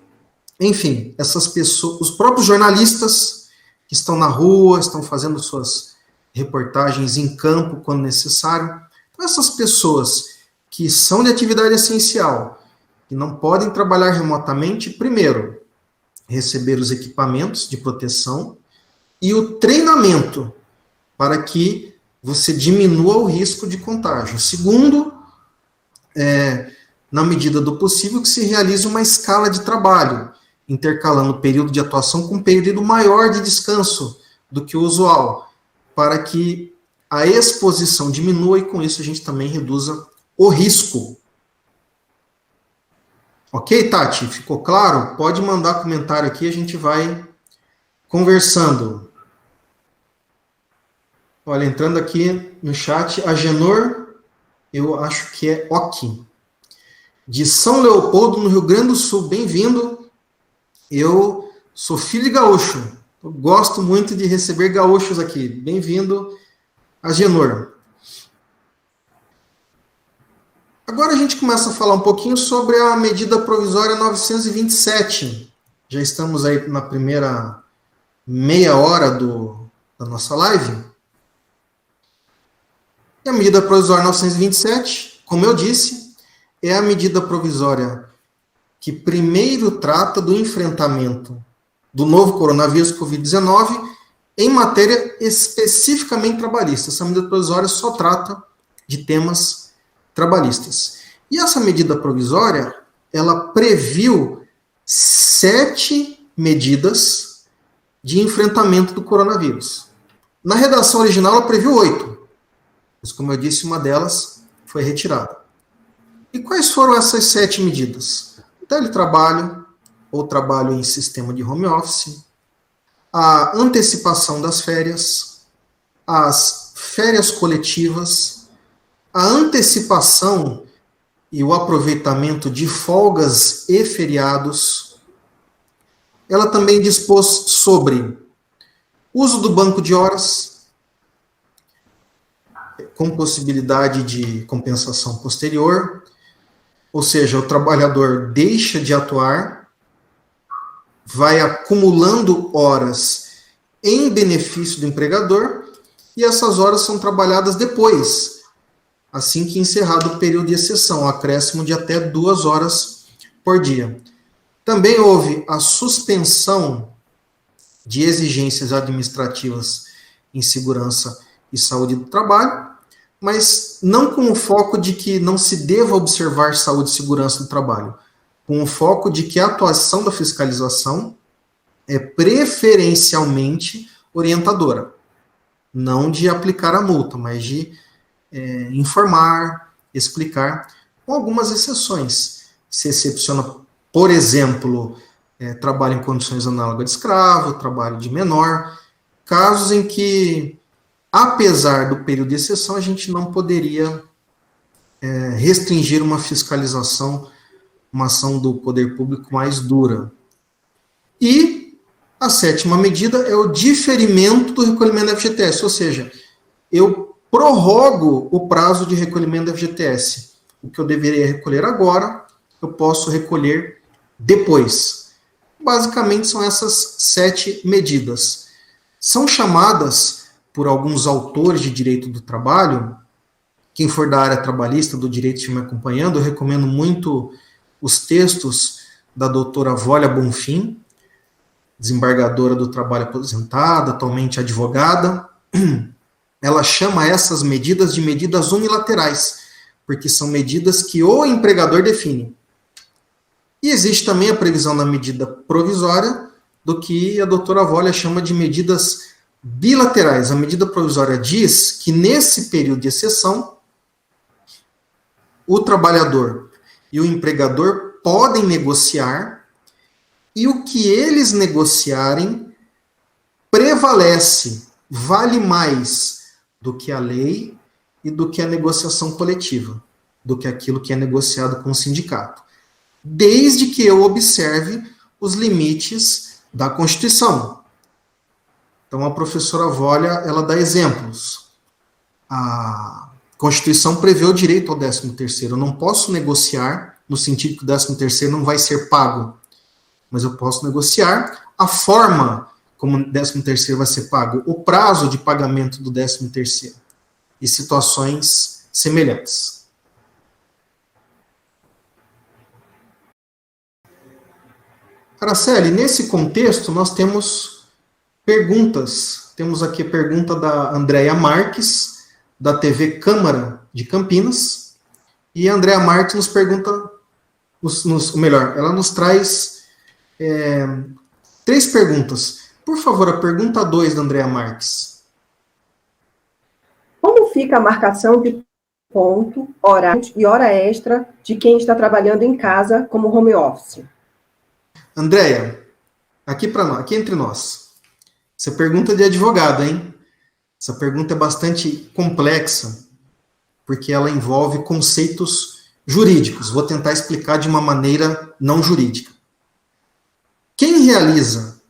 enfim, essas pessoas, os próprios jornalistas que estão na rua, estão fazendo suas reportagens em campo quando necessário. Então, essas pessoas que são de atividade essencial, que não podem trabalhar remotamente, primeiro, receber os equipamentos de proteção, e o treinamento para que você diminua o risco de contágio. Segundo, na medida do possível, que se realize uma escala de trabalho, intercalando o período de atuação com um período maior de descanso do que o usual, para que a exposição diminua e com isso a gente também reduza o risco. Ok, Tati? Ficou claro? Pode mandar comentário aqui, a gente vai conversando. Olha, entrando aqui no chat, a Genor, eu acho que é Ok, de São Leopoldo, no Rio Grande do Sul. Bem-vindo. Eu sou filho de gaúcho. Eu gosto muito de receber gaúchos aqui. Bem-vindo, a Genor. Agora a gente começa a falar um pouquinho sobre a medida provisória 927. Já estamos aí na primeira meia hora da nossa live. E a medida provisória 927, como eu disse, é a medida provisória que primeiro trata do enfrentamento do novo coronavírus Covid-19 em matéria especificamente trabalhista. Essa medida provisória só trata de temas trabalhistas. E essa medida provisória, ela previu 7 medidas de enfrentamento do coronavírus. Na redação original, ela previu 8, mas, como eu disse, uma delas foi retirada. E quais foram essas 7 medidas? Teletrabalho, ou trabalho em sistema de home office, a antecipação das férias, as férias coletivas, a antecipação e o aproveitamento de folgas e feriados. Ela também dispôs sobre uso do banco de horas, com possibilidade de compensação posterior, ou seja, o trabalhador deixa de atuar, vai acumulando horas em benefício do empregador, e essas horas são trabalhadas depois, assim que encerrado o período de exceção, acréscimo de até 2 horas por dia. Também houve a suspensão de exigências administrativas em segurança e saúde do trabalho, mas não com o foco de que não se deva observar saúde e segurança do trabalho, com o foco de que a atuação da fiscalização é preferencialmente orientadora, não de aplicar a multa, mas de informar, explicar, com algumas exceções. Se excepciona, por exemplo, trabalho em condições análogas de escravo, trabalho de menor, casos em que, apesar do período de exceção, a gente não poderia restringir uma fiscalização, uma ação do poder público mais dura. E a 7ª medida é o diferimento do recolhimento da FGTS, ou seja, eu prorrogo o prazo de recolhimento da FGTS. O que eu deveria recolher agora, eu posso recolher depois. Basicamente, são essas 7 medidas. São chamadas, por alguns autores de direito do trabalho, quem for da área trabalhista, do direito que me acompanhando, eu recomendo muito os textos da doutora Vólia Bonfim, desembargadora do trabalho aposentada, atualmente advogada. Ela chama essas medidas de medidas unilaterais, porque são medidas que o empregador define. E existe também a previsão da medida provisória, do que a doutora Vólia chama de medidas bilaterais. A medida provisória diz que nesse período de exceção, o trabalhador e o empregador podem negociar, e o que eles negociarem prevalece, vale mais do que a lei e do que a negociação coletiva, do que aquilo que é negociado com o sindicato, desde que eu observe os limites da Constituição. Então, a professora Vólia, ela dá exemplos. A Constituição prevê o direito ao 13º. Eu não posso negociar no sentido que o 13º não vai ser pago, mas eu posso negociar a forma como o 13º vai ser pago, o prazo de pagamento do 13º e situações semelhantes. Araceli, nesse contexto, nós temos perguntas. Temos aqui a pergunta da Andréia Marques, da TV Câmara de Campinas. E a Andréia Marques nos pergunta, ela nos traz 3 perguntas. Por favor, a pergunta 2 da Andréia Marques. Como fica a marcação de ponto, horário e hora extra de quem está trabalhando em casa como home office? Andréia, aqui entre nós. Essa pergunta é de advogado, hein? Essa pergunta é bastante complexa, porque ela envolve conceitos jurídicos. Vou tentar explicar de uma maneira não jurídica. Quem realiza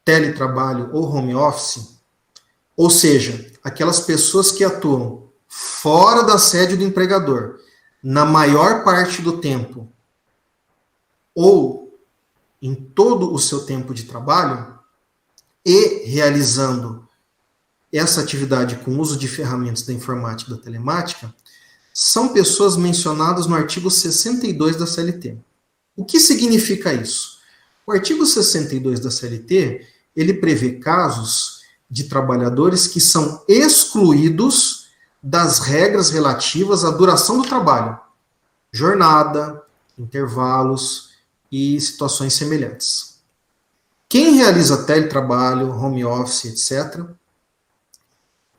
teletrabalho ou home office, ou seja, aquelas pessoas que atuam fora da sede do empregador, na maior parte do tempo, ou em todo o seu tempo de trabalho, e realizando essa atividade com uso de ferramentas da informática e da telemática, são pessoas mencionadas no artigo 62 da CLT. O que significa isso? O artigo 62 da CLT, ele prevê casos de trabalhadores que são excluídos das regras relativas à duração do trabalho, jornada, intervalos e situações semelhantes. Quem realiza teletrabalho, home office, etc.,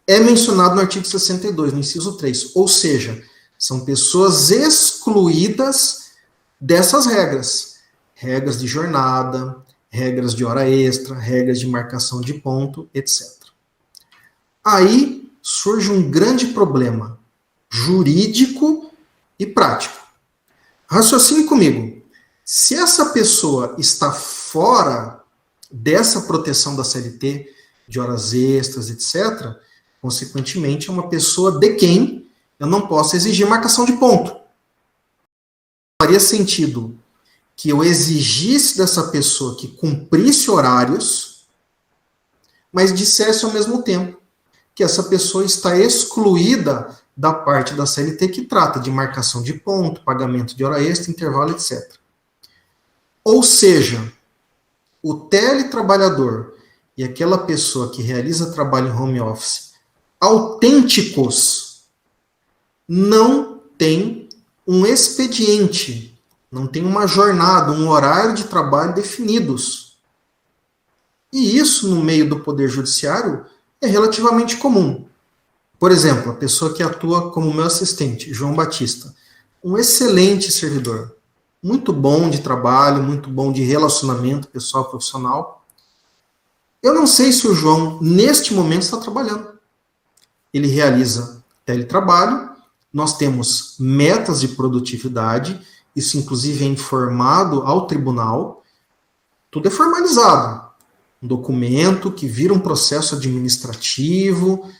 é mencionado no artigo 62, no inciso 3, ou seja, são pessoas excluídas dessas regras. Regras de jornada, regras de hora extra, regras de marcação de ponto, etc. Aí surge um grande problema jurídico e prático. Raciocine comigo. Se essa pessoa está fora dessa proteção da CLT, de horas extras, etc., consequentemente, é uma pessoa de quem eu não posso exigir marcação de ponto. Faria sentido que eu exigisse dessa pessoa que cumprisse horários, mas dissesse ao mesmo tempo que essa pessoa está excluída da parte da CLT que trata de marcação de ponto, pagamento de hora extra, intervalo, etc. Ou seja, o teletrabalhador e aquela pessoa que realiza trabalho em home office autênticos não tem um expediente, não tem uma jornada, um horário de trabalho definidos. E isso, no meio do Poder Judiciário, é relativamente comum. Por exemplo, a pessoa que atua como meu assistente, João Batista, um excelente servidor, muito bom de trabalho, muito bom de relacionamento pessoal profissional. Eu não sei se o João, neste momento, está trabalhando. Ele realiza teletrabalho, nós temos metas de produtividade, isso inclusive é informado ao tribunal, tudo é formalizado. Um documento que vira um processo administrativo,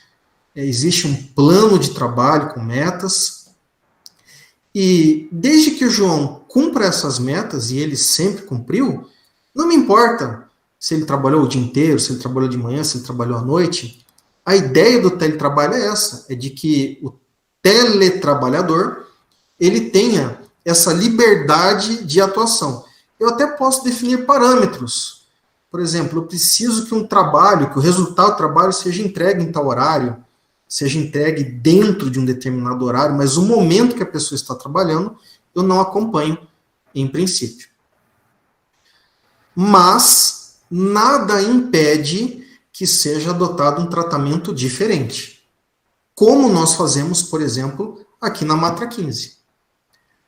existe um plano de trabalho com metas, e desde que o João cumpra essas metas, e ele sempre cumpriu, não me importa se ele trabalhou o dia inteiro, se ele trabalhou de manhã, se ele trabalhou à noite. A ideia do teletrabalho é essa, é de que o teletrabalhador, ele tenha essa liberdade de atuação. Eu até posso definir parâmetros. Por exemplo, eu preciso que um trabalho, que o resultado do trabalho seja entregue em tal horário, seja entregue dentro de um determinado horário, mas o momento que a pessoa está trabalhando, eu não acompanho em princípio. Mas nada impede que seja adotado um tratamento diferente. Como nós fazemos, por exemplo, aqui na Matra 15.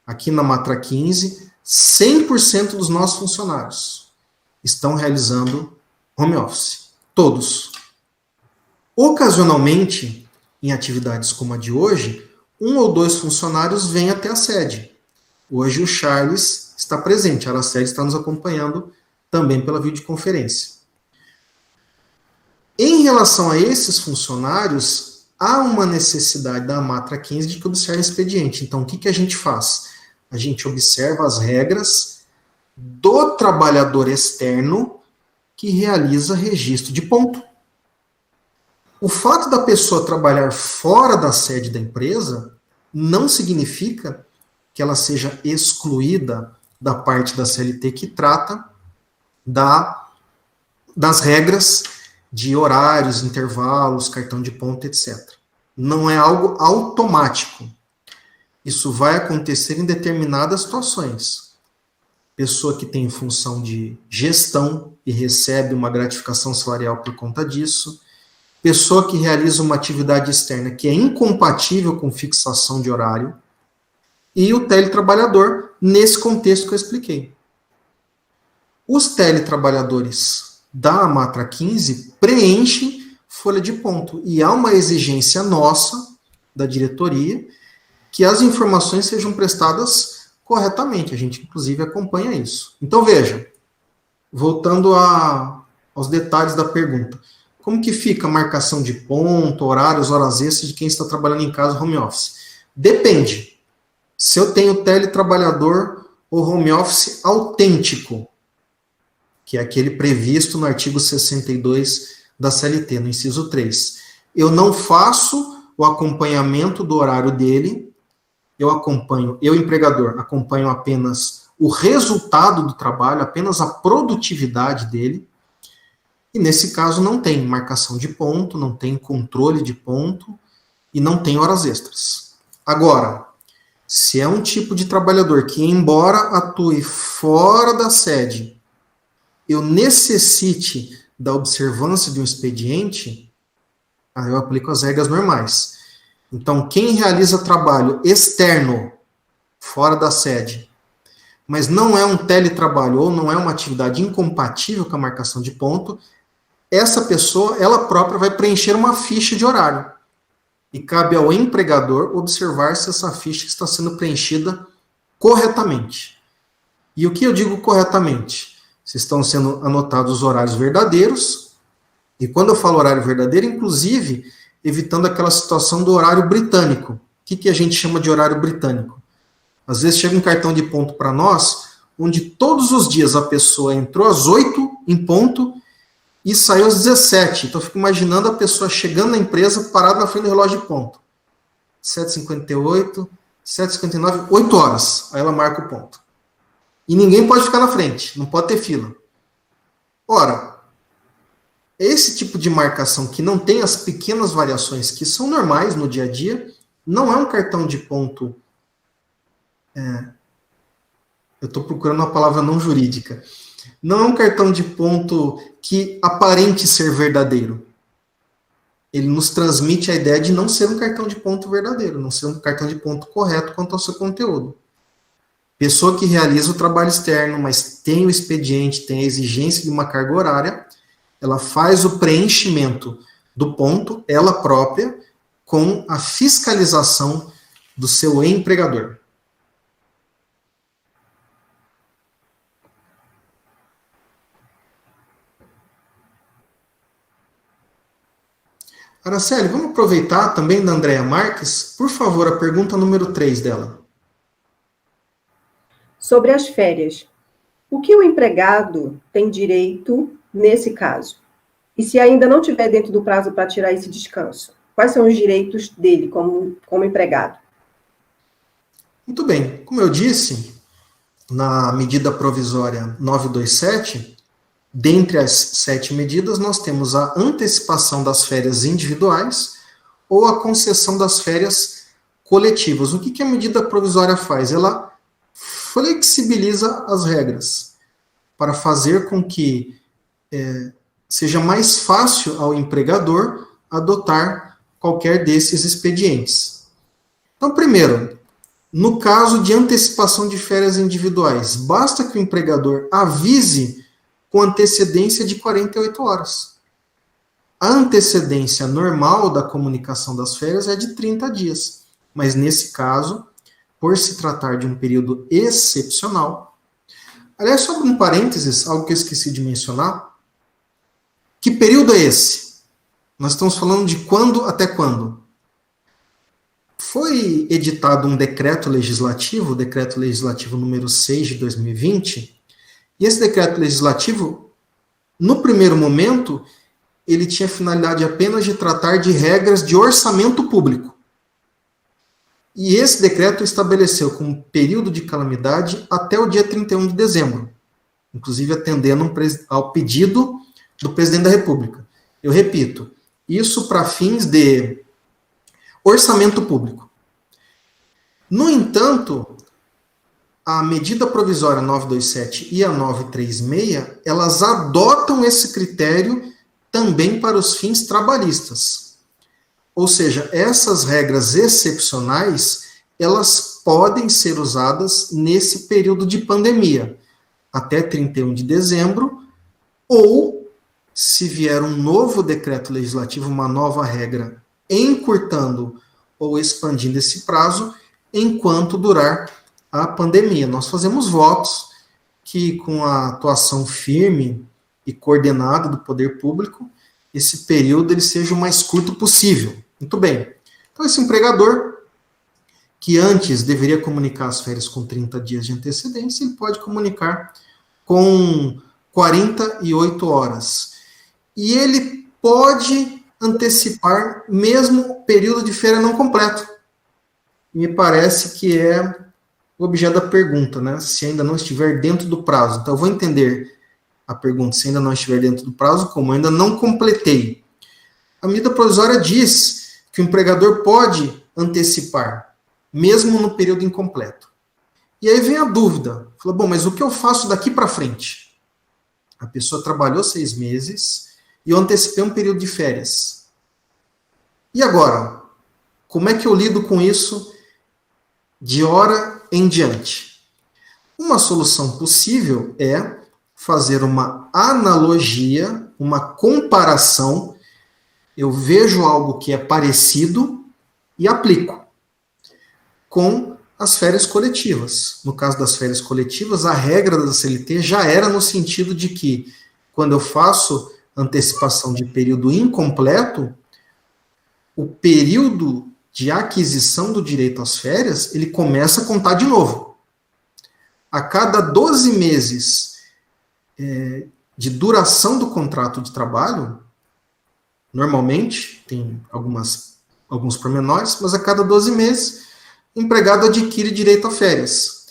Aqui na Matra 15, 100% dos nossos funcionários estão realizando home office. Todos. Ocasionalmente, em atividades como a de hoje, 1 ou 2 funcionários vêm até a sede. Hoje o Charles está presente, a Araceli está nos acompanhando também pela videoconferência. Em relação a esses funcionários, há uma necessidade da Matra 15 de que observe o expediente. Então, o que a gente faz? A gente observa as regras do trabalhador externo que realiza registro de ponto. O fato da pessoa trabalhar fora da sede da empresa não significa que ela seja excluída da parte da CLT que trata das regras de horários, intervalos, cartão de ponto, etc. Não é algo automático. Isso vai acontecer em determinadas situações. Pessoa que tem função de gestão e recebe uma gratificação salarial por conta disso. Pessoa que realiza uma atividade externa que é incompatível com fixação de horário. E o teletrabalhador, nesse contexto que eu expliquei. Os teletrabalhadores da Matra 15 preenchem folha de ponto. E há uma exigência nossa, da diretoria, que as informações sejam prestadas corretamente. A gente, inclusive, acompanha isso. Então, veja, voltando aos detalhes da pergunta. Como que fica a marcação de ponto, horários, horas extras de quem está trabalhando em casa, home office? Depende. Se eu tenho teletrabalhador ou home office autêntico, que é aquele previsto no artigo 62 da CLT, no inciso 3. Eu não faço o acompanhamento do horário dele, eu, empregador, acompanho apenas o resultado do trabalho, apenas a produtividade dele. E nesse caso não tem marcação de ponto, não tem controle de ponto e não tem horas extras. Agora, se é um tipo de trabalhador que, embora atue fora da sede, eu necessite da observância de um expediente, aí eu aplico as regras normais. Então, quem realiza trabalho externo, fora da sede, mas não é um teletrabalho ou não é uma atividade incompatível com a marcação de ponto, essa pessoa, ela própria, vai preencher uma ficha de horário. E cabe ao empregador observar se essa ficha está sendo preenchida corretamente. E o que eu digo corretamente? Se estão sendo anotados os horários verdadeiros, e quando eu falo horário verdadeiro, inclusive, evitando aquela situação do horário britânico. O que a gente chama de horário britânico? Às vezes chega um cartão de ponto para nós, onde todos os dias a pessoa entrou às 8 em ponto e saiu às 17. Então eu fico imaginando a pessoa chegando na empresa, parada na frente do relógio de ponto. 7h58, 7h59, 8 horas. Aí ela marca o ponto. E ninguém pode ficar na frente, não pode ter fila. Ora, esse tipo de marcação que não tem as pequenas variações que são normais no dia a dia, não é um cartão de ponto. Eu estou procurando uma palavra não jurídica. Não é um cartão de ponto que aparente ser verdadeiro. Ele nos transmite a ideia de não ser um cartão de ponto verdadeiro, não ser um cartão de ponto correto quanto ao seu conteúdo. Pessoa que realiza o trabalho externo, mas tem o expediente, tem a exigência de uma carga horária, ela faz o preenchimento do ponto, ela própria, com a fiscalização do seu empregador. Araceli, vamos aproveitar também da Andréa Marques, por favor, a pergunta número 3 dela. Sobre as férias. O que o empregado tem direito nesse caso? E se ainda não tiver dentro do prazo para tirar esse descanso? Quais são os direitos dele como empregado? Muito bem. Como eu disse, na medida provisória 927, dentre as 7 medidas, nós temos a antecipação das férias individuais ou a concessão das férias coletivas. O que a medida provisória faz? Ela flexibiliza as regras para fazer com que seja mais fácil ao empregador adotar qualquer desses expedientes. Então, primeiro, no caso de antecipação de férias individuais, basta que o empregador avise com antecedência de 48 horas. A antecedência normal da comunicação das férias é de 30 dias, mas nesse caso, por se tratar de um período excepcional. Aliás, só um parênteses, algo que eu esqueci de mencionar. Que período é esse? Nós estamos falando de quando até quando? Foi editado um decreto legislativo, o decreto legislativo número 6 de 2020, e esse decreto legislativo, no primeiro momento, ele tinha finalidade apenas de tratar de regras de orçamento público. E esse decreto estabeleceu como período de calamidade até o dia 31 de dezembro, inclusive atendendo ao pedido do presidente da República. Eu repito, isso para fins de orçamento público. No entanto, a medida provisória 927 e a 936, elas adotam esse critério também para os fins trabalhistas. Ou seja, essas regras excepcionais, elas podem ser usadas nesse período de pandemia, até 31 de dezembro, ou, se vier um novo decreto legislativo, uma nova regra, encurtando ou expandindo esse prazo, enquanto durar a pandemia. Nós fazemos votos que, com a atuação firme e coordenada do poder público, esse período ele seja o mais curto possível. Muito bem. Então, esse empregador, que antes deveria comunicar as férias com 30 dias de antecedência, ele pode comunicar com 48 horas. E ele pode antecipar mesmo o período de férias não completo. Me parece que é o objeto da pergunta, né? Se ainda não estiver dentro do prazo. Então, eu vou entender a pergunta, se ainda não estiver dentro do prazo, como ainda não completei. A medida provisória diz que o empregador pode antecipar, mesmo no período incompleto. E aí vem a dúvida. Fala, bom, mas o que eu faço daqui para frente? A pessoa trabalhou 6 meses e eu antecipei um período de férias. E agora? Como é que eu lido com isso de hora em diante? Uma solução possível é fazer uma analogia, uma comparação. Eu vejo algo que é parecido e aplico com as férias coletivas. No caso das férias coletivas, a regra da CLT já era no sentido de que, quando eu faço antecipação de período incompleto, o período de aquisição do direito às férias, ele começa a contar de novo. A cada 12 meses de duração do contrato de trabalho, normalmente, tem alguns pormenores, mas a cada 12 meses, o empregado adquire direito a férias.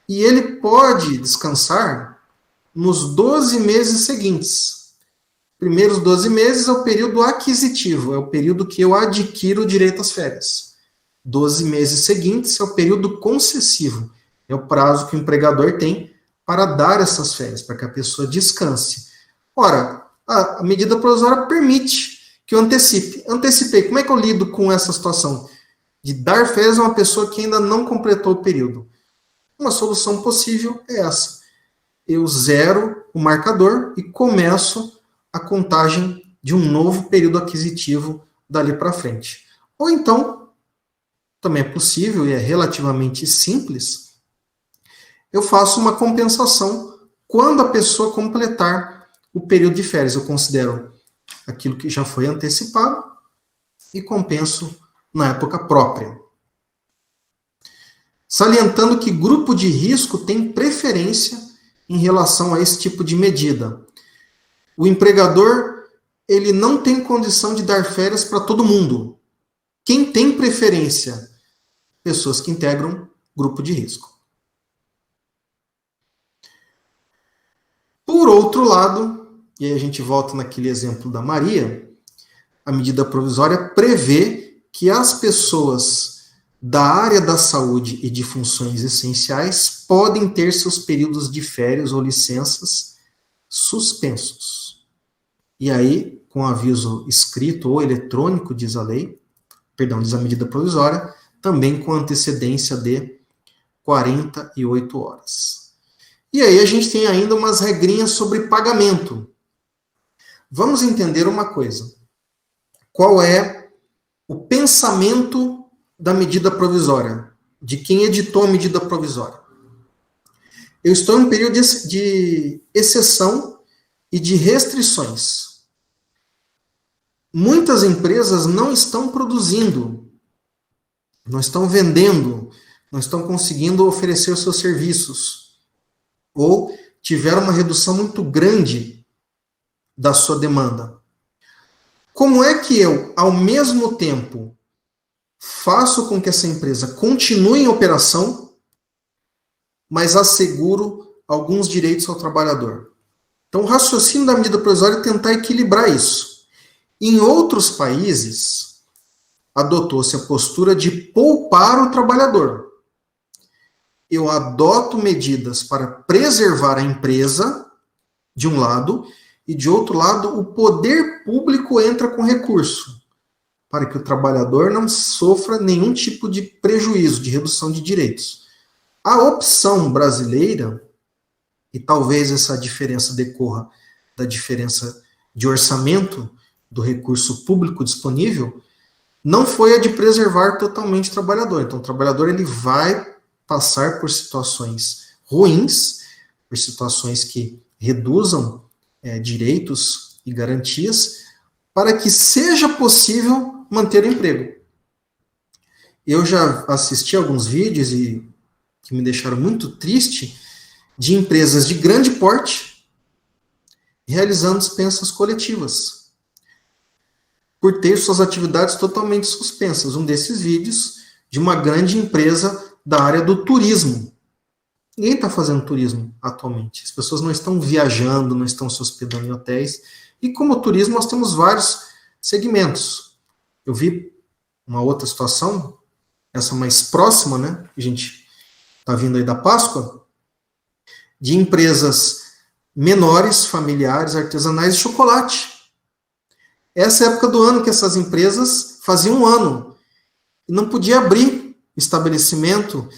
E ele pode descansar nos 12 meses seguintes. Primeiros 12 meses é o período aquisitivo, é o período que eu adquiro o direito às férias. 12 meses seguintes é o período concessivo, é o prazo que o empregador tem para dar essas férias, para que a pessoa descanse. Ora, a medida provisória permite que eu antecipe. Antecipei. Como é que eu lido com essa situação de dar férias a uma pessoa que ainda não completou o período? Uma solução possível é essa. Eu zero o marcador e começo a contagem de um novo período aquisitivo dali para frente. Ou então, também é possível e é relativamente simples, eu faço uma compensação quando a pessoa completar o período de férias. Eu considero aquilo que já foi antecipado e compenso na época própria. Salientando que grupo de risco tem preferência em relação a esse tipo de medida. O empregador, ele não tem condição de dar férias para todo mundo. Quem tem preferência? Pessoas que integram grupo de risco. Por outro lado, e aí a gente volta naquele exemplo da Maria, a medida provisória prevê que as pessoas da área da saúde e de funções essenciais podem ter seus períodos de férias ou licenças suspensos. E aí, com aviso escrito ou eletrônico, diz a medida provisória, também com antecedência de 48 horas. E aí a gente tem ainda umas regrinhas sobre pagamento. Vamos entender uma coisa. Qual é o pensamento da medida provisória? De quem editou a medida provisória? Eu estou em um período de exceção e de restrições. Muitas empresas não estão produzindo, não estão vendendo, não estão conseguindo oferecer os seus serviços, ou tiveram uma redução muito grande da sua demanda. Como é que eu, ao mesmo tempo, faço com que essa empresa continue em operação, mas asseguro alguns direitos ao trabalhador? Então, o raciocínio da medida provisória é tentar equilibrar isso. Em outros países, adotou-se a postura de poupar o trabalhador. Eu adoto medidas para preservar a empresa, de um lado, e de outro lado, o poder público entra com recurso, para que o trabalhador não sofra nenhum tipo de prejuízo, de redução de direitos. A opção brasileira, e talvez essa diferença decorra da diferença de orçamento do recurso público disponível, não foi a de preservar totalmente o trabalhador. Então, o trabalhador ele vai passar por situações ruins, por situações que reduzam direitos e garantias, para que seja possível manter o emprego. Eu já assisti alguns vídeos que me deixaram muito triste, de empresas de grande porte realizando dispensas coletivas, por ter suas atividades totalmente suspensas. Um desses vídeos de uma grande empresa da área do turismo. Ninguém está fazendo turismo atualmente. As pessoas não estão viajando, não estão se hospedando em hotéis. E como turismo, nós temos vários segmentos. Eu vi uma outra situação, essa mais próxima, né? A gente está vindo aí da Páscoa, de empresas menores, familiares, artesanais de chocolate. Essa é a época do ano que essas empresas faziam um ano. E não podia abrir estabelecimento,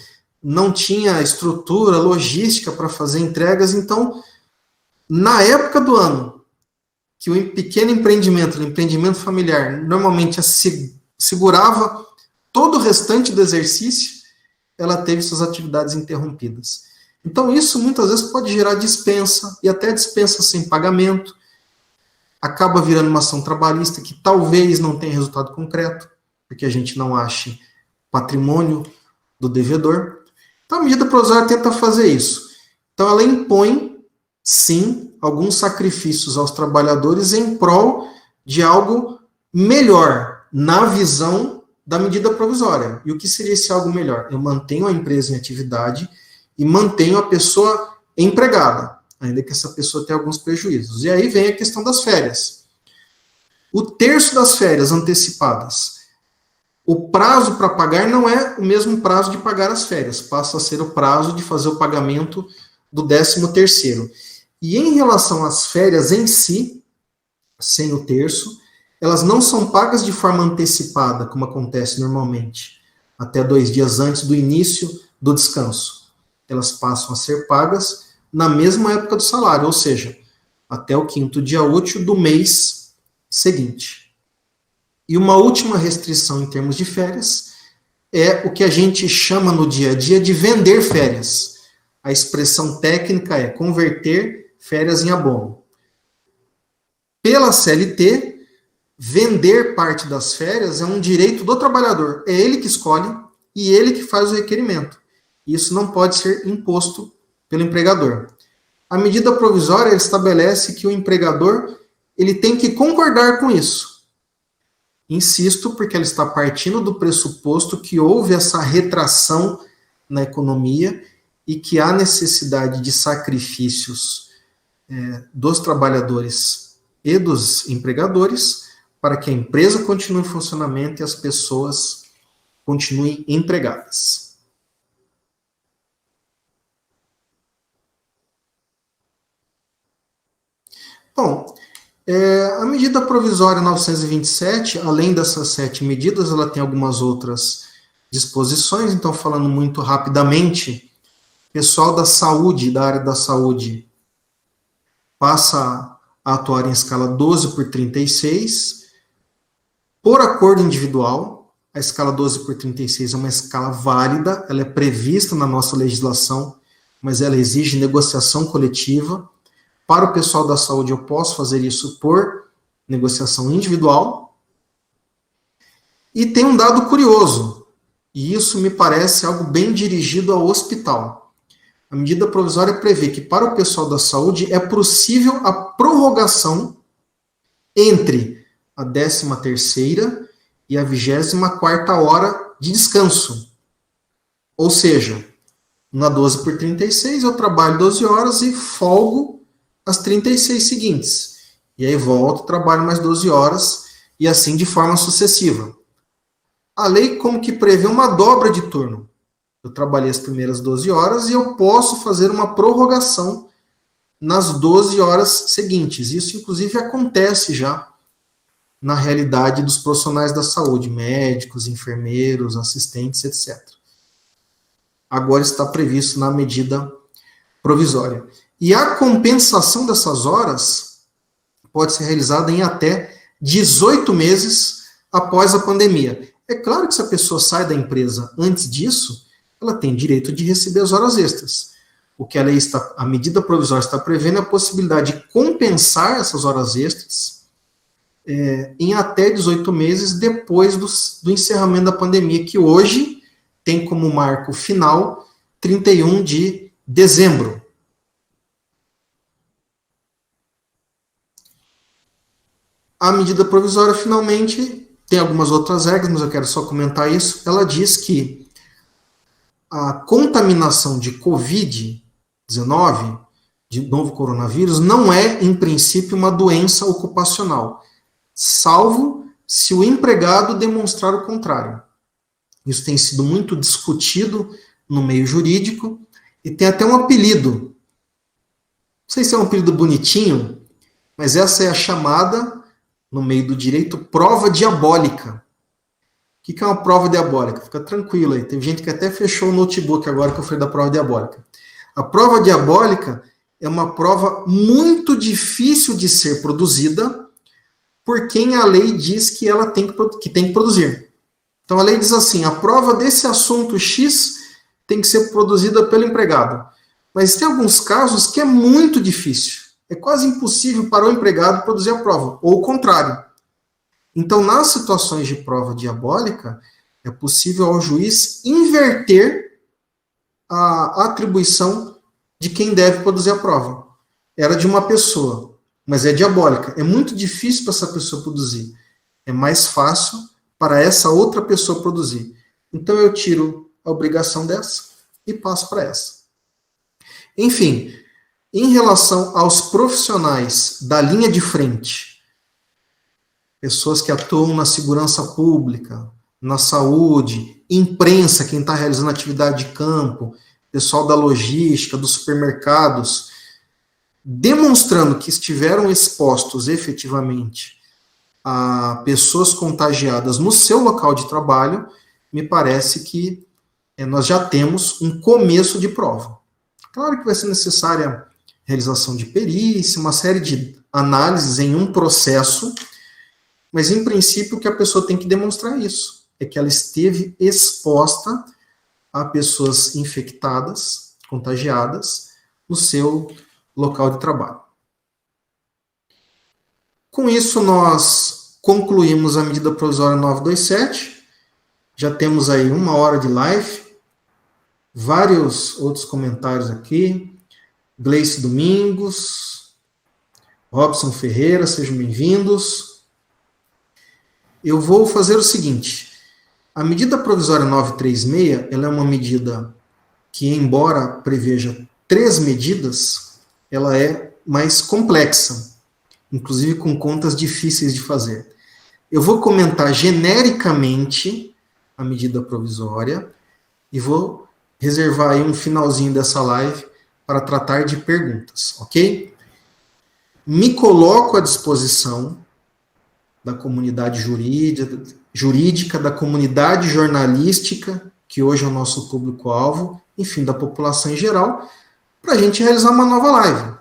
não tinha estrutura, logística para fazer entregas. Então, na época do ano, que o pequeno empreendimento, o empreendimento familiar, normalmente segurava todo o restante do exercício, ela teve suas atividades interrompidas. Então, isso muitas vezes pode gerar dispensa, e até dispensa sem pagamento, acaba virando uma ação trabalhista que talvez não tenha resultado concreto, porque a gente não ache patrimônio do devedor. Então, a medida provisória tenta fazer isso. Então, ela impõe, sim, alguns sacrifícios aos trabalhadores em prol de algo melhor, na visão da medida provisória. E o que seria esse algo melhor? Eu mantenho a empresa em atividade e mantenho a pessoa empregada, ainda que essa pessoa tenha alguns prejuízos. E aí vem a questão das férias. O terço das férias antecipadas, o prazo para pagar não é o mesmo prazo de pagar as férias, passa a ser o prazo de fazer o pagamento do 13º. E em relação às férias em si, sem o terço, elas não são pagas de forma antecipada, como acontece normalmente, até 2 dias antes do início do descanso. Elas passam a ser pagas na mesma época do salário, ou seja, até o 5º dia útil do mês seguinte. E uma última restrição em termos de férias é o que a gente chama no dia a dia de vender férias. A expressão técnica é converter férias em abono. Pela CLT, vender parte das férias é um direito do trabalhador. É ele que escolhe e ele que faz o requerimento. Isso não pode ser imposto pelo empregador. A medida provisória estabelece que o empregador ele tem que concordar com isso. Insisto, porque ela está partindo do pressuposto que houve essa retração na economia e que há necessidade de sacrifícios dos trabalhadores e dos empregadores para que a empresa continue em funcionamento e as pessoas continuem empregadas. Bom, a medida provisória 927, além dessas 7 medidas, ela tem algumas outras disposições. Então, falando muito rapidamente, pessoal da saúde, da área da saúde, passa a atuar em escala 12/36, por acordo individual. A escala 12/36 é uma escala válida, ela é prevista na nossa legislação, mas ela exige negociação coletiva. Para o pessoal da saúde, eu posso fazer isso por negociação individual. E tem um dado curioso, e isso me parece algo bem dirigido ao hospital. A medida provisória prevê que para o pessoal da saúde é possível a prorrogação entre a 13ª e a 24ª hora de descanso. Ou seja, na 12/36 eu trabalho 12 horas e folgo as 36 seguintes. E aí volto, trabalho mais 12 horas e assim de forma sucessiva. A lei como que prevê uma dobra de turno. Eu trabalhei as primeiras 12 horas e eu posso fazer uma prorrogação nas 12 horas seguintes. Isso, inclusive, acontece já na realidade dos profissionais da saúde, médicos, enfermeiros, assistentes, etc. Agora está previsto na medida provisória. E a compensação dessas horas pode ser realizada em até 18 meses após a pandemia. É claro que se a pessoa sai da empresa antes disso, ela tem direito de receber as horas extras. O que a medida provisória está prevendo é a possibilidade de compensar essas horas extras em até 18 meses depois do encerramento da pandemia, que hoje tem como marco final 31 de dezembro. A medida provisória, finalmente, tem algumas outras regras, mas eu quero só comentar isso. Ela diz que a contaminação de Covid-19, de novo coronavírus, não é, em princípio, uma doença ocupacional, salvo se o empregado demonstrar o contrário. Isso tem sido muito discutido no meio jurídico e tem até um apelido. Não sei se é um apelido bonitinho, mas essa é a chamada, no meio do direito, prova diabólica. O que é uma prova diabólica? Fica tranquilo aí. Tem gente que até fechou o notebook agora que eu falei da prova diabólica. A prova diabólica é uma prova muito difícil de ser produzida por quem a lei diz que ela tem que produzir. Então a lei diz assim, a prova desse assunto X tem que ser produzida pelo empregado. Mas tem alguns casos que é muito difícil. É quase impossível para o empregado produzir a prova, ou o contrário. Então, nas situações de prova diabólica, é possível ao juiz inverter a atribuição de quem deve produzir a prova. Era de uma pessoa, mas é diabólica. É muito difícil para essa pessoa produzir. É mais fácil para essa outra pessoa produzir. Então, eu tiro a obrigação dessa e passo para essa. Enfim, em relação aos profissionais da linha de frente, pessoas que atuam na segurança pública, na saúde, imprensa, quem está realizando atividade de campo, pessoal da logística, dos supermercados, demonstrando que estiveram expostos efetivamente a pessoas contagiadas no seu local de trabalho, me parece que nós já temos um começo de prova. Claro que vai ser necessária realização de perícia, uma série de análises em um processo, mas, em princípio, o que a pessoa tem que demonstrar isso, é que ela esteve exposta a pessoas infectadas, contagiadas, no seu local de trabalho. Com isso, nós concluímos a medida provisória 927, já temos aí 1 hora de live, vários outros comentários aqui, Gleice Domingos, Robson Ferreira, sejam bem-vindos. Eu vou fazer o seguinte, a medida provisória 936, ela é uma medida que, embora preveja 3 medidas, ela é mais complexa, inclusive com contas difíceis de fazer. Eu vou comentar genericamente a medida provisória e vou reservar aí um finalzinho dessa live para tratar de perguntas, ok? Me coloco à disposição da comunidade jurídica, da comunidade jornalística, que hoje é o nosso público-alvo, enfim, da população em geral, para a gente realizar uma nova live.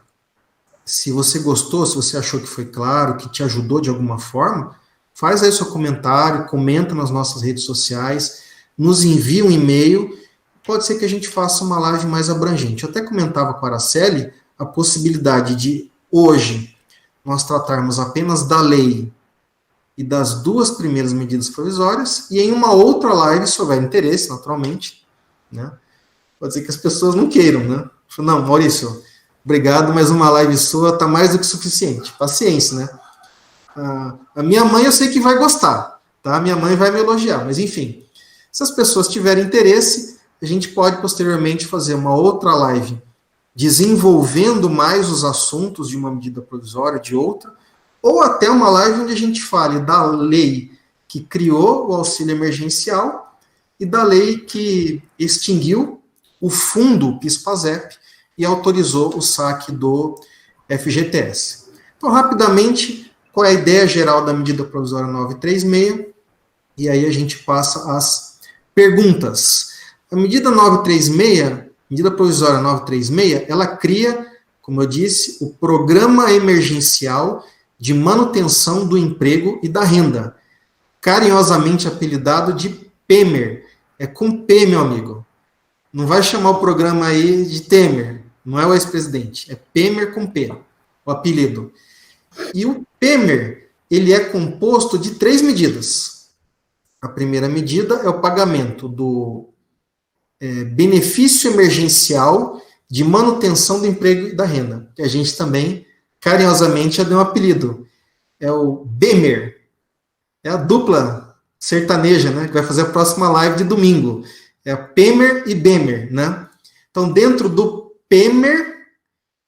Se você gostou, se você achou que foi claro, que te ajudou de alguma forma, faz aí seu comentário, comenta nas nossas redes sociais, nos envia um e-mail, pode ser que a gente faça uma live mais abrangente. Eu até comentava com a Araceli a possibilidade de, hoje, nós tratarmos apenas da lei e das 2 primeiras medidas provisórias, e em uma outra live, se houver interesse, naturalmente, né? Pode ser que as pessoas não queiram, né? Não, Maurício, obrigado, mas uma live sua está mais do que suficiente. Paciência, né? A minha mãe eu sei que vai gostar, tá? Minha mãe vai me elogiar, mas enfim, se as pessoas tiverem interesse, a gente pode posteriormente fazer uma outra live desenvolvendo mais os assuntos de uma medida provisória, de outra, ou até uma live onde a gente fale da lei que criou o auxílio emergencial e da lei que extinguiu o fundo PIS/PASEP e autorizou o saque do FGTS. Então, rapidamente, qual é a ideia geral da medida provisória 936? E aí a gente passa às perguntas. A medida 936, medida provisória 936, ela cria, como eu disse, o Programa Emergencial de Manutenção do Emprego e da Renda, carinhosamente apelidado de PEMER. É com P, meu amigo. Não vai chamar o programa aí de Temer, não é o ex-presidente, é PEMER com P, o apelido. E o PEMER, ele é composto de 3 medidas. A primeira medida é o pagamento do benefício emergencial de manutenção do emprego e da renda, que a gente também, carinhosamente, já deu um apelido. É o BEMER. É a dupla sertaneja, né, que vai fazer a próxima live de domingo. É PEMER e BEMER, né? Então, dentro do PEMER,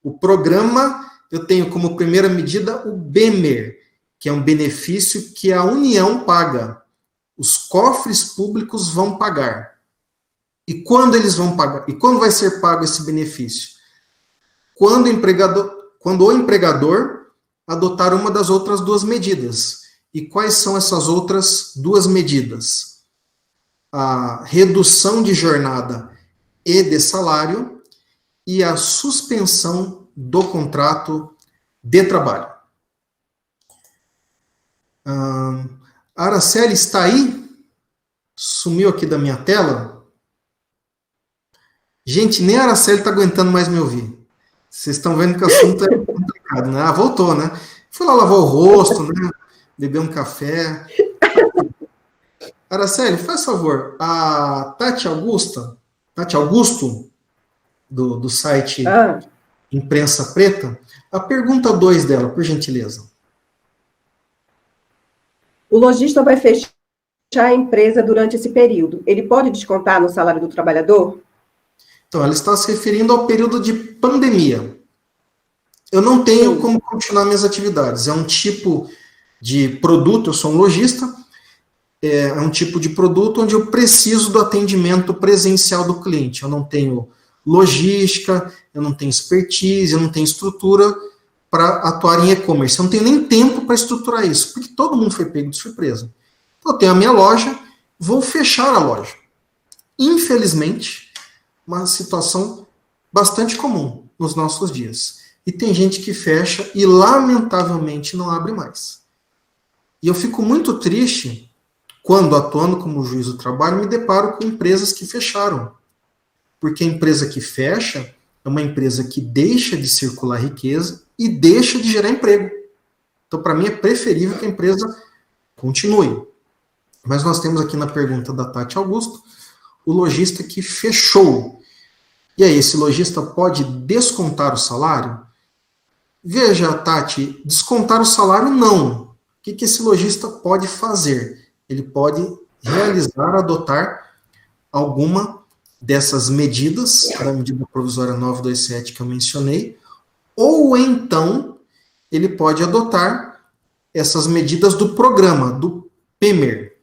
o programa, eu tenho como primeira medida o BEMER, que é um benefício que a União paga. Os cofres públicos vão pagar. E quando eles vão pagar? E quando vai ser pago esse benefício? Quando o empregador adotar uma das outras duas medidas. E quais são essas outras duas medidas? A redução de jornada e de salário e a suspensão do contrato de trabalho. A Araceli está aí? Sumiu aqui da minha tela? Gente, nem a Araceli está aguentando mais me ouvir. Vocês estão vendo que o assunto é complicado, né? Ah, voltou, né? Fui lá lavar o rosto, né? Beber um café. Araceli, faz favor. A Tati Augusto, do site Imprensa Preta, a pergunta 2 dela, por gentileza. O lojista vai fechar a empresa durante esse período. Ele pode descontar no salário do trabalhador? Então, ela está se referindo ao período de pandemia. Eu não tenho como continuar minhas atividades. É um tipo de produto, eu sou um lojista, é um tipo de produto onde eu preciso do atendimento presencial do cliente. Eu não tenho logística, eu não tenho expertise, eu não tenho estrutura para atuar em e-commerce. Eu não tenho nem tempo para estruturar isso, porque todo mundo foi pego de surpresa. Então, eu tenho a minha loja, vou fechar a loja. Infelizmente, uma situação bastante comum nos nossos dias. E tem gente que fecha e, lamentavelmente, não abre mais. E eu fico muito triste quando, atuando como juiz do trabalho, me deparo com empresas que fecharam. Porque a empresa que fecha é uma empresa que deixa de circular riqueza e deixa de gerar emprego. Então, para mim, é preferível que a empresa continue. Mas nós temos aqui na pergunta da Tati Augusto, o lojista que fechou. E aí, esse lojista pode descontar o salário? Veja, Tati, descontar o salário não. O que esse lojista pode fazer? Ele pode realizar, adotar alguma dessas medidas, da medida provisória 927 que eu mencionei, ou então ele pode adotar essas medidas do programa, do PEMER.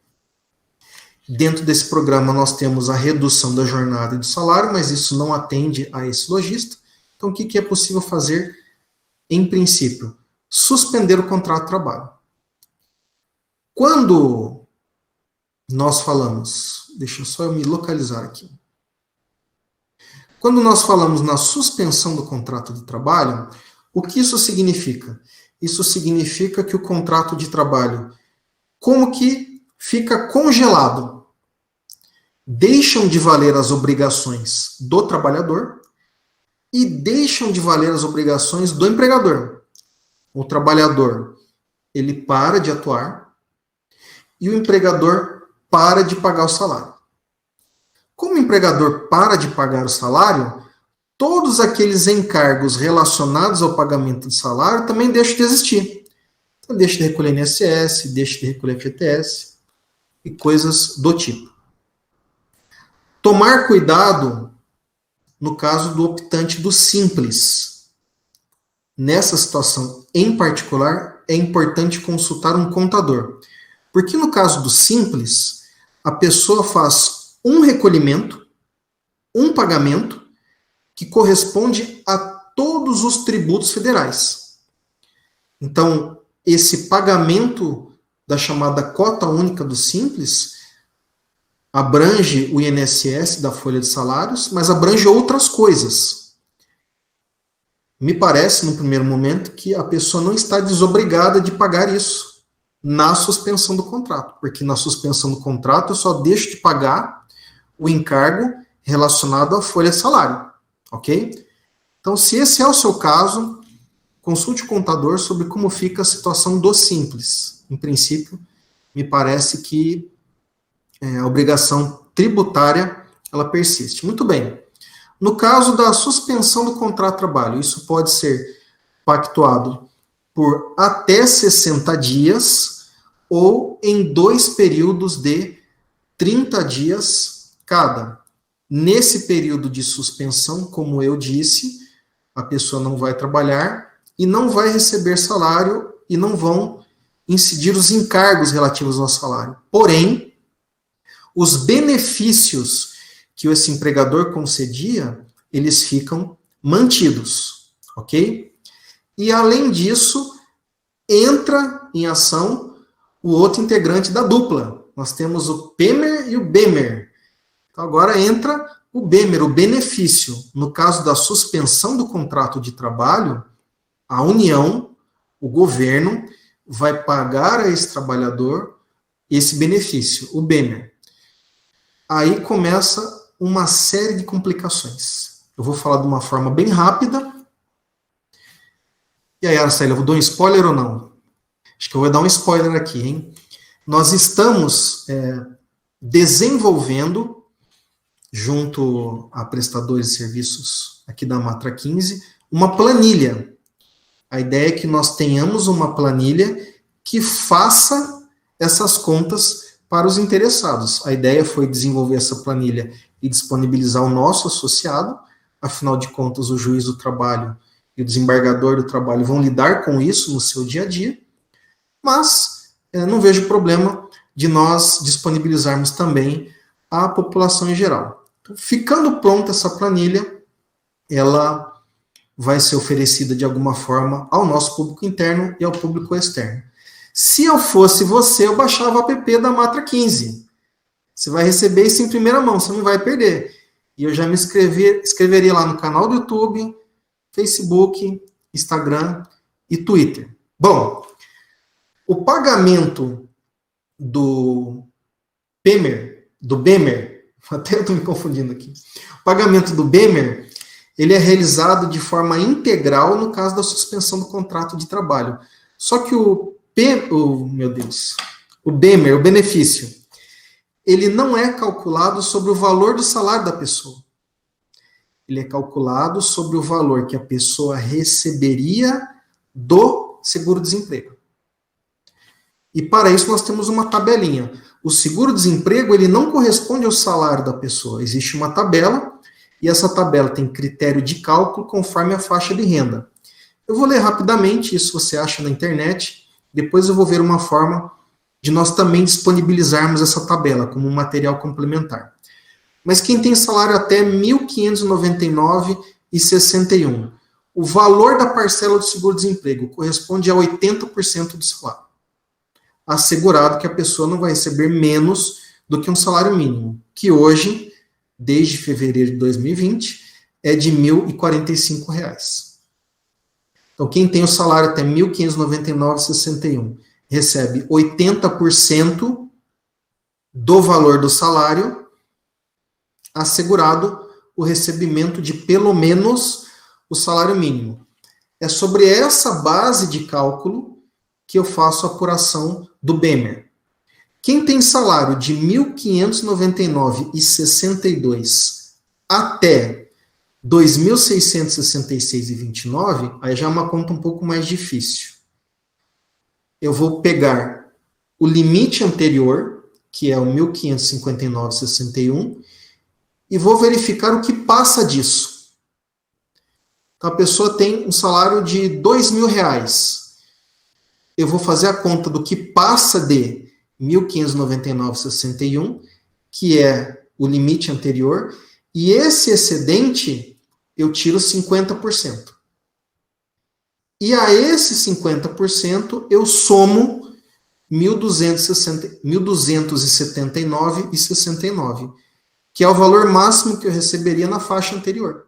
Dentro desse programa nós temos a redução da jornada e do salário, mas isso não atende a esse lojista. Então o que é possível fazer em princípio? Suspender o contrato de trabalho. Quando nós falamos, deixa só eu me localizar aqui. Quando nós falamos na suspensão do contrato de trabalho, o que isso significa? Isso significa que o contrato de trabalho, como que fica congelado? Deixam de valer as obrigações do trabalhador e deixam de valer as obrigações do empregador. O trabalhador, ele para de atuar e o empregador para de pagar o salário. Como o empregador para de pagar o salário, todos aqueles encargos relacionados ao pagamento de salário também deixam de existir. Então, deixa de recolher INSS, deixa de recolher FGTS e coisas do tipo. Tomar cuidado no caso do optante do Simples. Nessa situação em particular, é importante consultar um contador. Porque no caso do Simples, a pessoa faz um recolhimento, um pagamento, que corresponde a todos os tributos federais. Então, esse pagamento da chamada cota única do Simples abrange o INSS da folha de salários, mas abrange outras coisas. Me parece, no primeiro momento, que a pessoa não está desobrigada de pagar isso na suspensão do contrato, porque na suspensão do contrato eu só deixo de pagar o encargo relacionado à folha de salário, ok? Então, se esse é o seu caso, consulte o contador sobre como fica a situação do Simples. Em princípio, me parece que a obrigação tributária, ela persiste. Muito bem. No caso da suspensão do contrato de trabalho, isso pode ser pactuado por até 60 dias ou em 2 períodos de 30 dias cada. Nesse período de suspensão, como eu disse, a pessoa não vai trabalhar e não vai receber salário e não vão incidir os encargos relativos ao salário. Porém, os benefícios que esse empregador concedia, eles ficam mantidos, ok? E, além disso, entra em ação o outro integrante da dupla. Nós temos o PEMER e o BEMER. Então, agora entra o BEMER, o benefício. No caso da suspensão do contrato de trabalho, a União, o governo, vai pagar a esse trabalhador esse benefício, o BEMER. Aí começa uma série de complicações. Eu vou falar de uma forma bem rápida. E aí, Araceli, eu vou dar um spoiler ou não? Acho que eu vou dar um spoiler aqui, hein? Nós estamos desenvolvendo, junto a prestadores de serviços aqui da Matra 15, uma planilha. A ideia é que nós tenhamos uma planilha que faça essas contas para os interessados. A ideia foi desenvolver essa planilha e disponibilizar ao nosso associado. Afinal de contas, o juiz do trabalho e o desembargador do trabalho vão lidar com isso no seu dia a dia. Mas não vejo problema de nós disponibilizarmos também à população em geral. Então, ficando pronta essa planilha, ela vai ser oferecida de alguma forma ao nosso público interno e ao público externo. Se eu fosse você, eu baixava o app da Matra 15. Você vai receber isso em primeira mão, você não vai perder. E eu já me inscreveria lá no canal do YouTube, Facebook, Instagram e Twitter. Bom, o pagamento do BEMER, até eu estou me confundindo aqui. O pagamento do BEMER, ele é realizado de forma integral no caso da suspensão do contrato de trabalho. Só que o BEMER, o benefício, ele não é calculado sobre o valor do salário da pessoa. Ele é calculado sobre o valor que a pessoa receberia do seguro-desemprego. E para isso nós temos uma tabelinha. O seguro-desemprego, ele não corresponde ao salário da pessoa. Existe uma tabela, e essa tabela tem critério de cálculo conforme a faixa de renda. Eu vou ler rapidamente, isso você acha na internet, depois eu vou ver uma forma de nós também disponibilizarmos essa tabela como um material complementar. Mas quem tem salário até R$ 1.599,61, o valor da parcela do seguro-desemprego corresponde a 80% do salário. Assegurado que a pessoa não vai receber menos do que um salário mínimo, que hoje, desde fevereiro de 2020, é de R$ 1.045. Então, quem tem o salário até R$ 1.599,61 recebe 80% do valor do salário, assegurado o recebimento de pelo menos o salário mínimo. É sobre essa base de cálculo que eu faço a apuração do BEMER. Quem tem salário de R$ 1.599,62 até R$ 2.666,29, aí já é uma conta um pouco mais difícil. Eu vou pegar o limite anterior, que é o 1.559,61, e vou verificar o que passa disso. Então, a pessoa tem um salário de R$ 2.000. Eu vou fazer a conta do que passa de 1.599,61, que é o limite anterior, e esse excedente eu tiro 50%. E a esse 50% eu somo 1.279,69, que é o valor máximo que eu receberia na faixa anterior.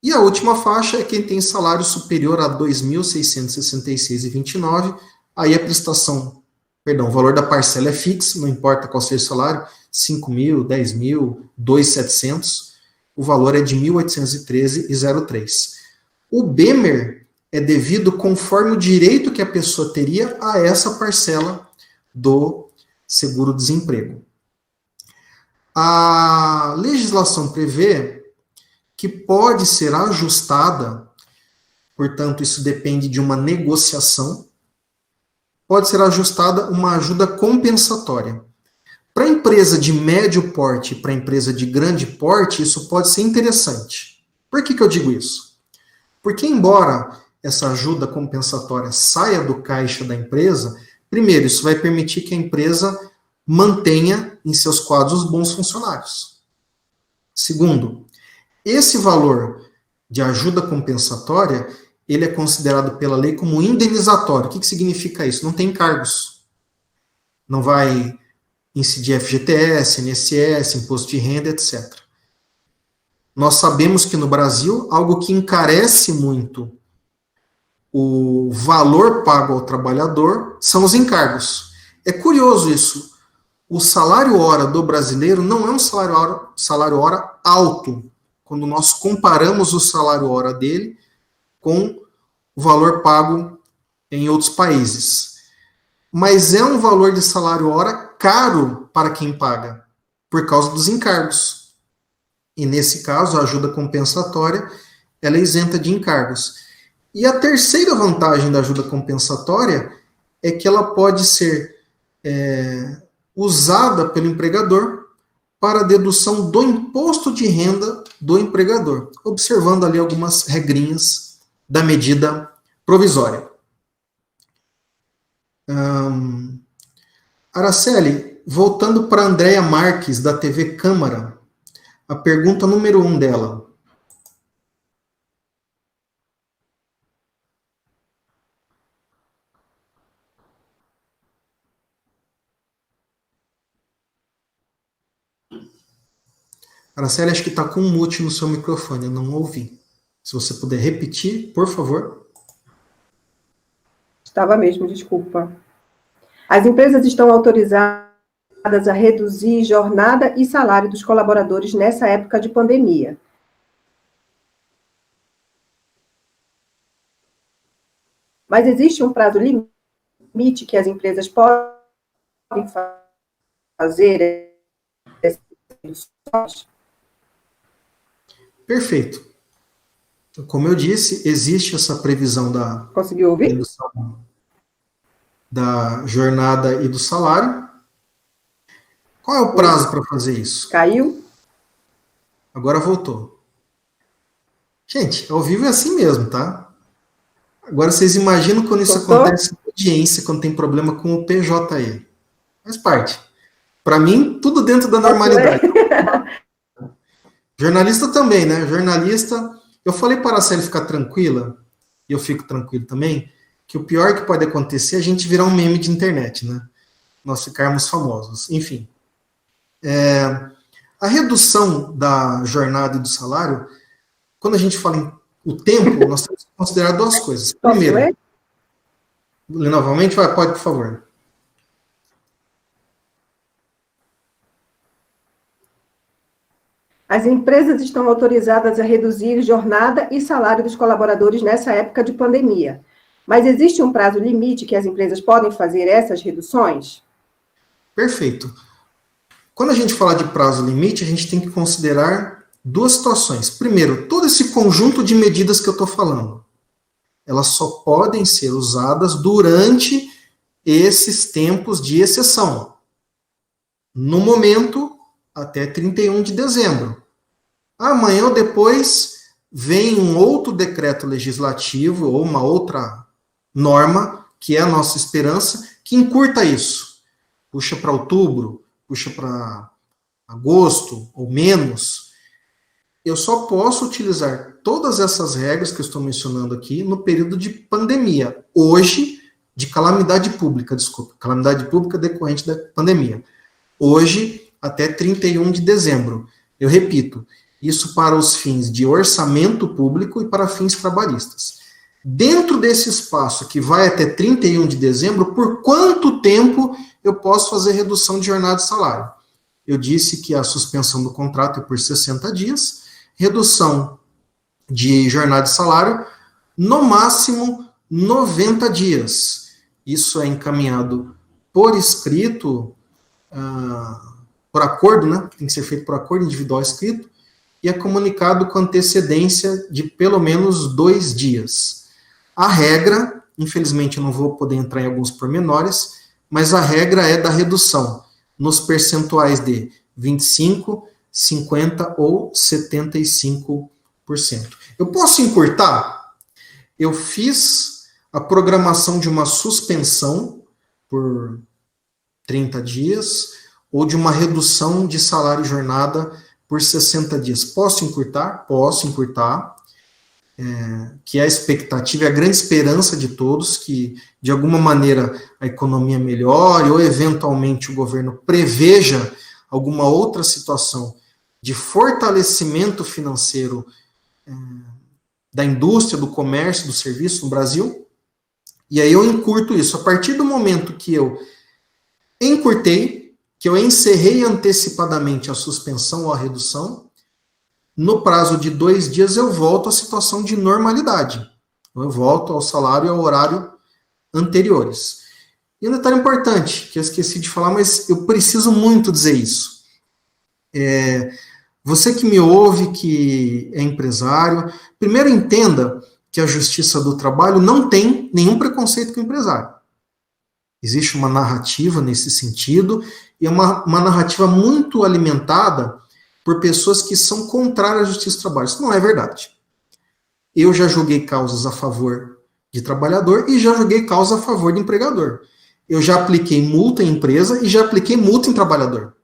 E a última faixa é quem tem salário superior a R$ 2.666,29, aí a prestação, o valor da parcela é fixo, não importa qual seja o salário, 5.000, 10.000, 2.700, o valor é de 1.813,03. O BEMER é devido conforme o direito que a pessoa teria a essa parcela do seguro-desemprego. A legislação prevê que pode ser ajustada, portanto, isso depende de uma negociação, pode ser ajustada uma ajuda compensatória. Para a empresa de médio porte, para a empresa de grande porte, isso pode ser interessante. Por que eu digo isso? Porque, embora essa ajuda compensatória saia do caixa da empresa, primeiro, isso vai permitir que a empresa mantenha em seus quadros bons funcionários. Segundo, esse valor de ajuda compensatória, ele é considerado pela lei como indenizatório. O que significa isso? Não tem encargos. Não vai incidir FGTS, INSS, imposto de renda, etc. Nós sabemos que no Brasil, algo que encarece muito o valor pago ao trabalhador são os encargos. É curioso isso. O salário hora do brasileiro não é um salário hora alto, quando nós comparamos o salário hora dele com o valor pago em outros países. Mas é um valor de salário hora caro para quem paga, por causa dos encargos. E nesse caso, a ajuda compensatória, ela é isenta de encargos. E a terceira vantagem da ajuda compensatória é que ela pode ser usada pelo empregador para a dedução do imposto de renda do empregador, observando ali algumas regrinhas da medida provisória. Araceli, voltando para a Andréia Marques, da TV Câmara, a pergunta número 1 dela. Araceli, acho que está com um mute no seu microfone, eu não ouvi. Se você puder repetir, por favor. Estava mesmo, desculpa. As empresas estão autorizadas a reduzir jornada e salário dos colaboradores nessa época de pandemia. Mas existe um prazo limite que as empresas podem fazer essas reduções? Perfeito. Como eu disse, existe essa previsão da Conseguiu ouvir? redução da jornada e do salário. Qual é o prazo para fazer isso? Caiu? Agora voltou. Gente, ao vivo é assim mesmo, tá? Agora vocês imaginam quando isso acontece na audiência, quando tem problema com o PJE. Faz parte. Para mim, tudo dentro da normalidade. Jornalista também, né? Jornalista, eu falei para a Araceli ficar tranquila, e eu fico tranquilo também, que o pior que pode acontecer é a gente virar um meme de internet, né? Nós ficarmos famosos. Enfim. A redução da jornada e do salário, quando a gente fala em o tempo, nós temos que considerar duas coisas. Primeiro, ler novamente, pode, por favor. As empresas estão autorizadas a reduzir jornada e salário dos colaboradores nessa época de pandemia. Mas existe um prazo limite que as empresas podem fazer essas reduções? Perfeito. Quando a gente fala de prazo limite, a gente tem que considerar duas situações. Primeiro, todo esse conjunto de medidas que eu estou falando, elas só podem ser usadas durante esses tempos de exceção. No momento, até 31 de dezembro. Amanhã ou depois vem um outro decreto legislativo ou uma outra norma, que é a nossa esperança, que encurta isso. Puxa para outubro, puxa para agosto ou menos. Eu só posso utilizar todas essas regras que eu estou mencionando aqui no período de pandemia. Hoje, de calamidade pública decorrente da pandemia. Hoje, até 31 de dezembro. Eu repito, isso para os fins de orçamento público e para fins trabalhistas. Dentro desse espaço que vai até 31 de dezembro, por quanto tempo eu posso fazer redução de jornada e salário? Eu disse que a suspensão do contrato é por 60 dias, redução de jornada e salário, no máximo 90 dias. Isso é encaminhado por escrito, por acordo, né? Tem que ser feito por acordo individual escrito, e é comunicado com antecedência de pelo menos 2 dias. A regra, infelizmente eu não vou poder entrar em alguns pormenores, mas a regra é da redução nos percentuais de 25%, 50% ou 75%. Eu posso encurtar? Eu fiz a programação de uma suspensão por 30 dias ou de uma redução de salário e jornada por 60 dias. Posso encurtar? Posso encurtar. Que é a expectativa, é a grande esperança de todos, que de alguma maneira a economia melhore ou eventualmente o governo preveja alguma outra situação de fortalecimento financeiro da indústria, do comércio, do serviço no Brasil. E aí eu encurto isso. A partir do momento que eu encurtei, que eu encerrei antecipadamente a suspensão ou a redução, no prazo de 2 dias eu volto à situação de normalidade. Eu volto ao salário e ao horário anteriores. E um detalhe importante, que eu esqueci de falar, mas eu preciso muito dizer isso. Você que me ouve, que é empresário, primeiro entenda que a Justiça do Trabalho não tem nenhum preconceito com o empresário. Existe uma narrativa nesse sentido, e é uma narrativa muito alimentada por pessoas que são contrárias à Justiça do Trabalho. Isso não é verdade. Eu já julguei causas a favor de trabalhador e já julguei causas a favor de empregador. Eu já apliquei multa em empresa e já apliquei multa em trabalhador.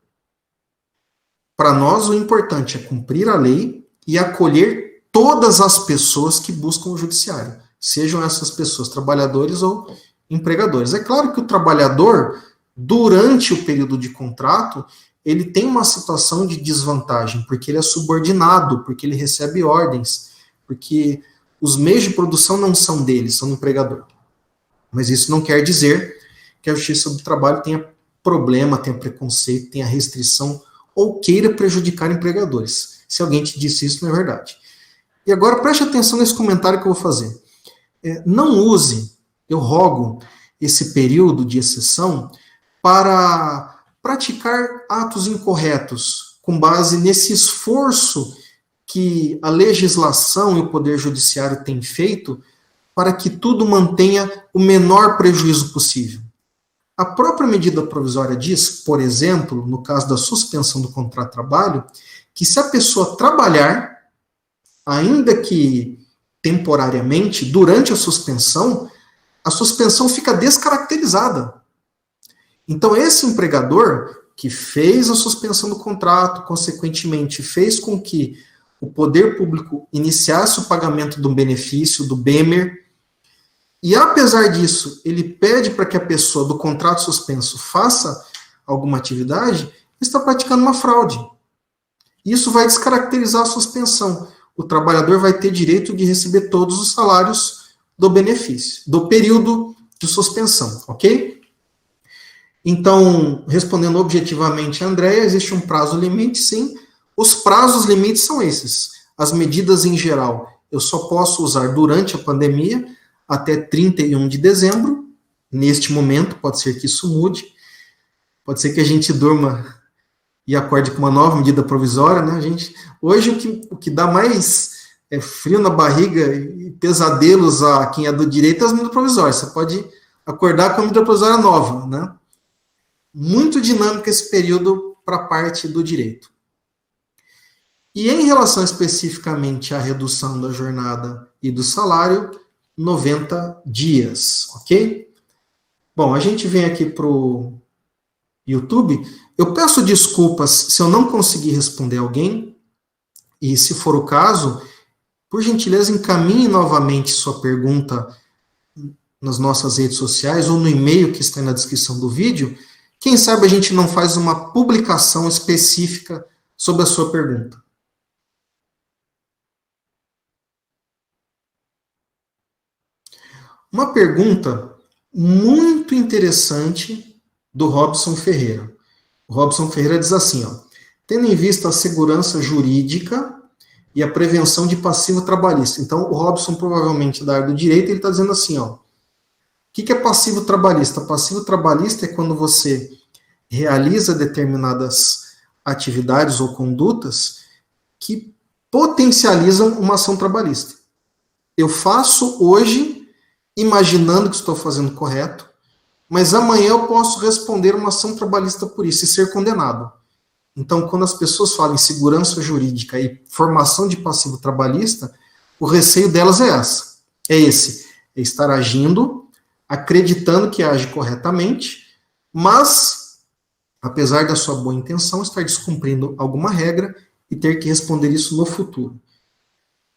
Para nós, o importante é cumprir a lei e acolher todas as pessoas que buscam o judiciário, sejam essas pessoas trabalhadores ou empregadores. É claro que o trabalhador, durante o período de contrato, ele tem uma situação de desvantagem, porque ele é subordinado, porque ele recebe ordens, porque os meios de produção não são dele, são do empregador. Mas isso não quer dizer que a Justiça do Trabalho tenha problema, tenha preconceito, tenha restrição ou queira prejudicar empregadores. Se alguém te disse isso, não é verdade. E agora preste atenção nesse comentário que eu vou fazer. Não use, eu rogo, esse período de exceção para praticar atos incorretos, com base nesse esforço que a legislação e o Poder Judiciário têm feito para que tudo mantenha o menor prejuízo possível. A própria medida provisória diz, por exemplo, no caso da suspensão do contrato de trabalho, que se a pessoa trabalhar, ainda que temporariamente, durante a suspensão fica descaracterizada. Então, esse empregador que fez a suspensão do contrato, consequentemente, fez com que o poder público iniciasse o pagamento do benefício, do BEMER, e apesar disso, ele pede para que a pessoa do contrato suspenso faça alguma atividade, está praticando uma fraude. Isso vai descaracterizar a suspensão. O trabalhador vai ter direito de receber todos os salários do benefício, do período de suspensão, ok? Então, respondendo objetivamente a Andréia, existe um prazo limite, sim. Os prazos limites são esses. As medidas em geral, eu só posso usar durante a pandemia, até 31 de dezembro. Neste momento, pode ser que isso mude. Pode ser que a gente durma e acorde com uma nova medida provisória, né? Hoje, o que dá mais frio na barriga e pesadelos a quem é do direito é as medidas provisórias. Você pode acordar com a medida provisória nova, né? Muito dinâmico esse período para a parte do direito. E em relação especificamente à redução da jornada e do salário, 90 dias, ok? Bom, a gente vem aqui para o YouTube. Eu peço desculpas se eu não conseguir responder alguém, e se for o caso, por gentileza, encaminhe novamente sua pergunta nas nossas redes sociais ou no e-mail que está na descrição do vídeo. Quem sabe a gente não faz uma publicação específica sobre a sua pergunta. Uma pergunta muito interessante do Robson Ferreira. O Robson Ferreira diz assim, tendo em vista a segurança jurídica e a prevenção de passivo trabalhista. Então, o Robson, provavelmente da área do direito, ele está dizendo assim, o que é passivo trabalhista? Passivo trabalhista é quando você realiza determinadas atividades ou condutas que potencializam uma ação trabalhista. Eu faço hoje, imaginando que estou fazendo correto, mas amanhã eu posso responder uma ação trabalhista por isso e ser condenado. Então, quando as pessoas falam em segurança jurídica e formação de passivo trabalhista, o receio delas é esse, é estar agindo, acreditando que age corretamente, mas, apesar da sua boa intenção, estar descumprindo alguma regra e ter que responder isso no futuro.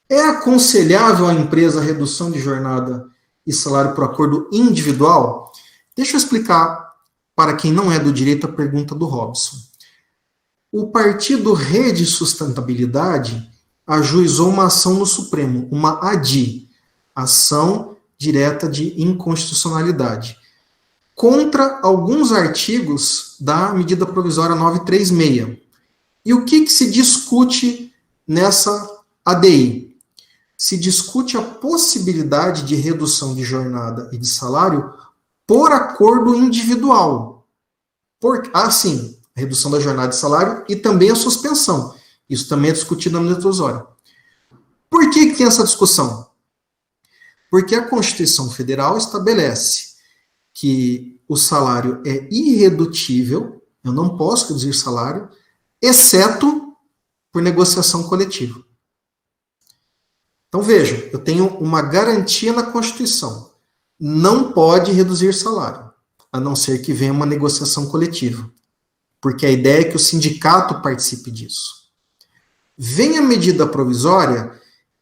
É aconselhável à empresa a redução de jornada e salário por acordo individual? Deixa eu explicar para quem não é do direito a pergunta do Robson. O partido Rede Sustentabilidade ajuizou uma ação no Supremo, uma ADI, Ação Direta de Inconstitucionalidade, contra alguns artigos da medida provisória 936. E o que se discute nessa ADI? Se discute a possibilidade de redução de jornada e de salário por acordo individual. Sim, a redução da jornada de salário e também a suspensão. Isso também é discutido na medida provisória. Por que tem essa discussão? Porque a Constituição Federal estabelece que o salário é irredutível, eu não posso reduzir salário, exceto por negociação coletiva. Então vejam, eu tenho uma garantia na Constituição. Não pode reduzir salário, a não ser que venha uma negociação coletiva. Porque a ideia é que o sindicato participe disso. Vem a medida provisória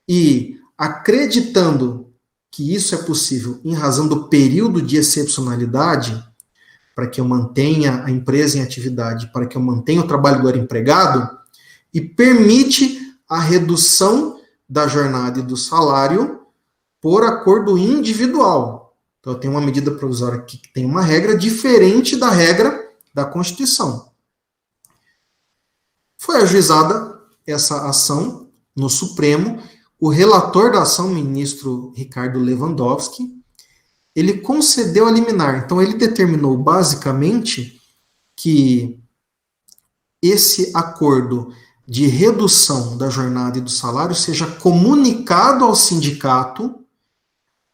e, acreditando que isso é possível em razão do período de excepcionalidade, para que eu mantenha a empresa em atividade, para que eu mantenha o trabalhador empregado, e permite a redução da jornada e do salário por acordo individual. Então, eu tenho uma medida provisória aqui que tem uma regra diferente da regra da Constituição. Foi ajuizada essa ação no Supremo. O relator da ação, o ministro Ricardo Lewandowski, ele concedeu a liminar. Então, ele determinou basicamente que esse acordo de redução da jornada e do salário seja comunicado ao sindicato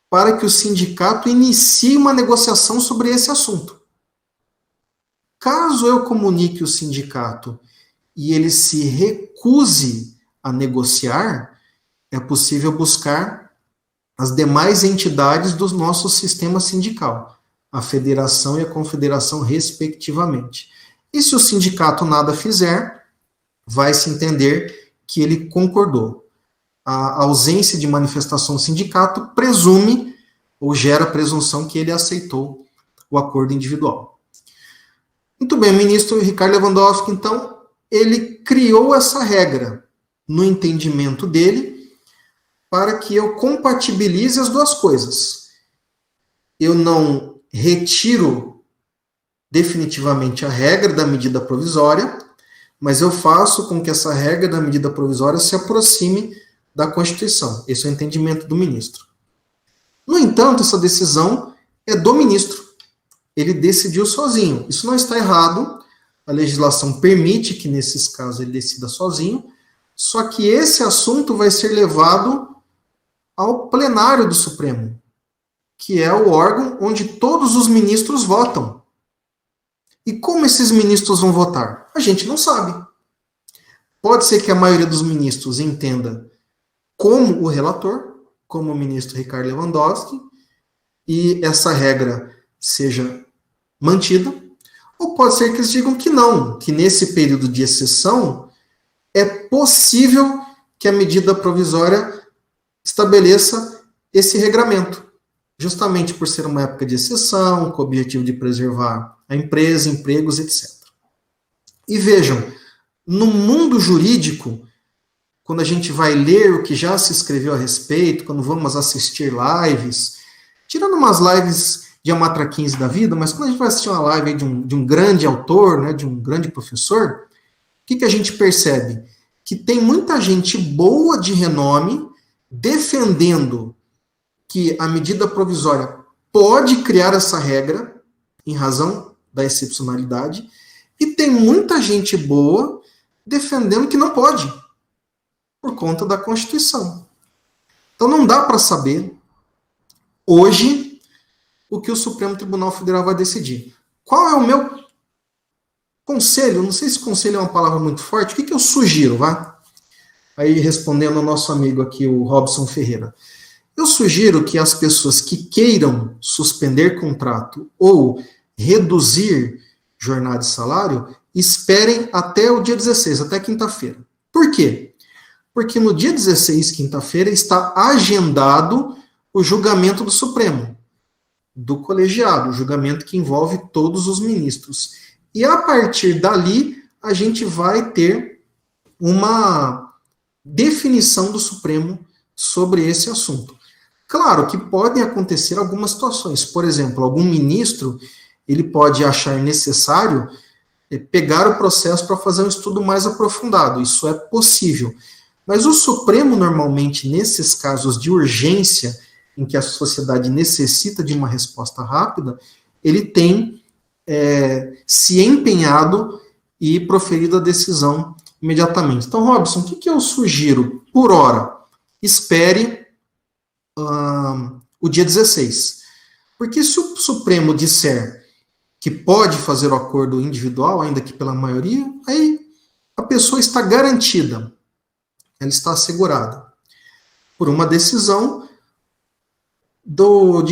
para que o sindicato inicie uma negociação sobre esse assunto. Caso eu comunique o sindicato e ele se recuse a negociar, é possível buscar as demais entidades do nosso sistema sindical, a federação e a confederação, respectivamente. E se o sindicato nada fizer, vai se entender que ele concordou. A ausência de manifestação do sindicato presume ou gera a presunção que ele aceitou o acordo individual. Muito bem, o ministro Ricardo Lewandowski, então, ele criou essa regra no entendimento dele para que eu compatibilize as duas coisas. Eu não retiro definitivamente a regra da medida provisória, mas eu faço com que essa regra da medida provisória se aproxime da Constituição. Esse é o entendimento do ministro. No entanto, essa decisão é do ministro. Ele decidiu sozinho. Isso não está errado. A legislação permite que, nesses casos, ele decida sozinho. Só que esse assunto vai ser levado ao plenário do Supremo, que é o órgão onde todos os ministros votam. E como esses ministros vão votar? A gente não sabe. Pode ser que a maioria dos ministros entenda como o relator, como o ministro Ricardo Lewandowski, e essa regra seja mantida, ou pode ser que eles digam que não, que nesse período de exceção é possível que a medida provisória estabeleça esse regramento, justamente por ser uma época de exceção, com o objetivo de preservar a empresa, empregos, etc. E vejam, no mundo jurídico, quando a gente vai ler o que já se escreveu a respeito, quando vamos assistir lives, tirando umas lives de Amatra 15 da vida, mas quando a gente vai assistir uma live de um grande autor, né, de um grande professor, o que a gente percebe? Que tem muita gente boa de renome defendendo que a medida provisória pode criar essa regra em razão da excepcionalidade, e tem muita gente boa defendendo que não pode, por conta da Constituição. Então não dá para saber, hoje, o que o Supremo Tribunal Federal vai decidir. Qual é o meu conselho? Não sei se conselho é uma palavra muito forte. O que eu sugiro, vá? Aí respondendo ao nosso amigo aqui, o Robson Ferreira. Eu sugiro que as pessoas que queiram suspender contrato ou reduzir jornada e salário esperem até o dia 16, até quinta-feira. Por quê? Porque no dia 16, quinta-feira, está agendado o julgamento do Supremo, do colegiado, o julgamento que envolve todos os ministros. E a partir dali, a gente vai ter uma definição do Supremo sobre esse assunto. Claro que podem acontecer algumas situações. Por exemplo, algum ministro, ele pode achar necessário pegar o processo para fazer um estudo mais aprofundado. Isso é possível. Mas o Supremo, normalmente, nesses casos de urgência, em que a sociedade necessita de uma resposta rápida, ele tem se empenhado e proferido a decisão imediatamente. Então, Robson, o que eu sugiro? Por hora, espere o dia 16. Porque se o Supremo disser que pode fazer o acordo individual, ainda que pela maioria, aí a pessoa está garantida, ela está assegurada por uma decisão do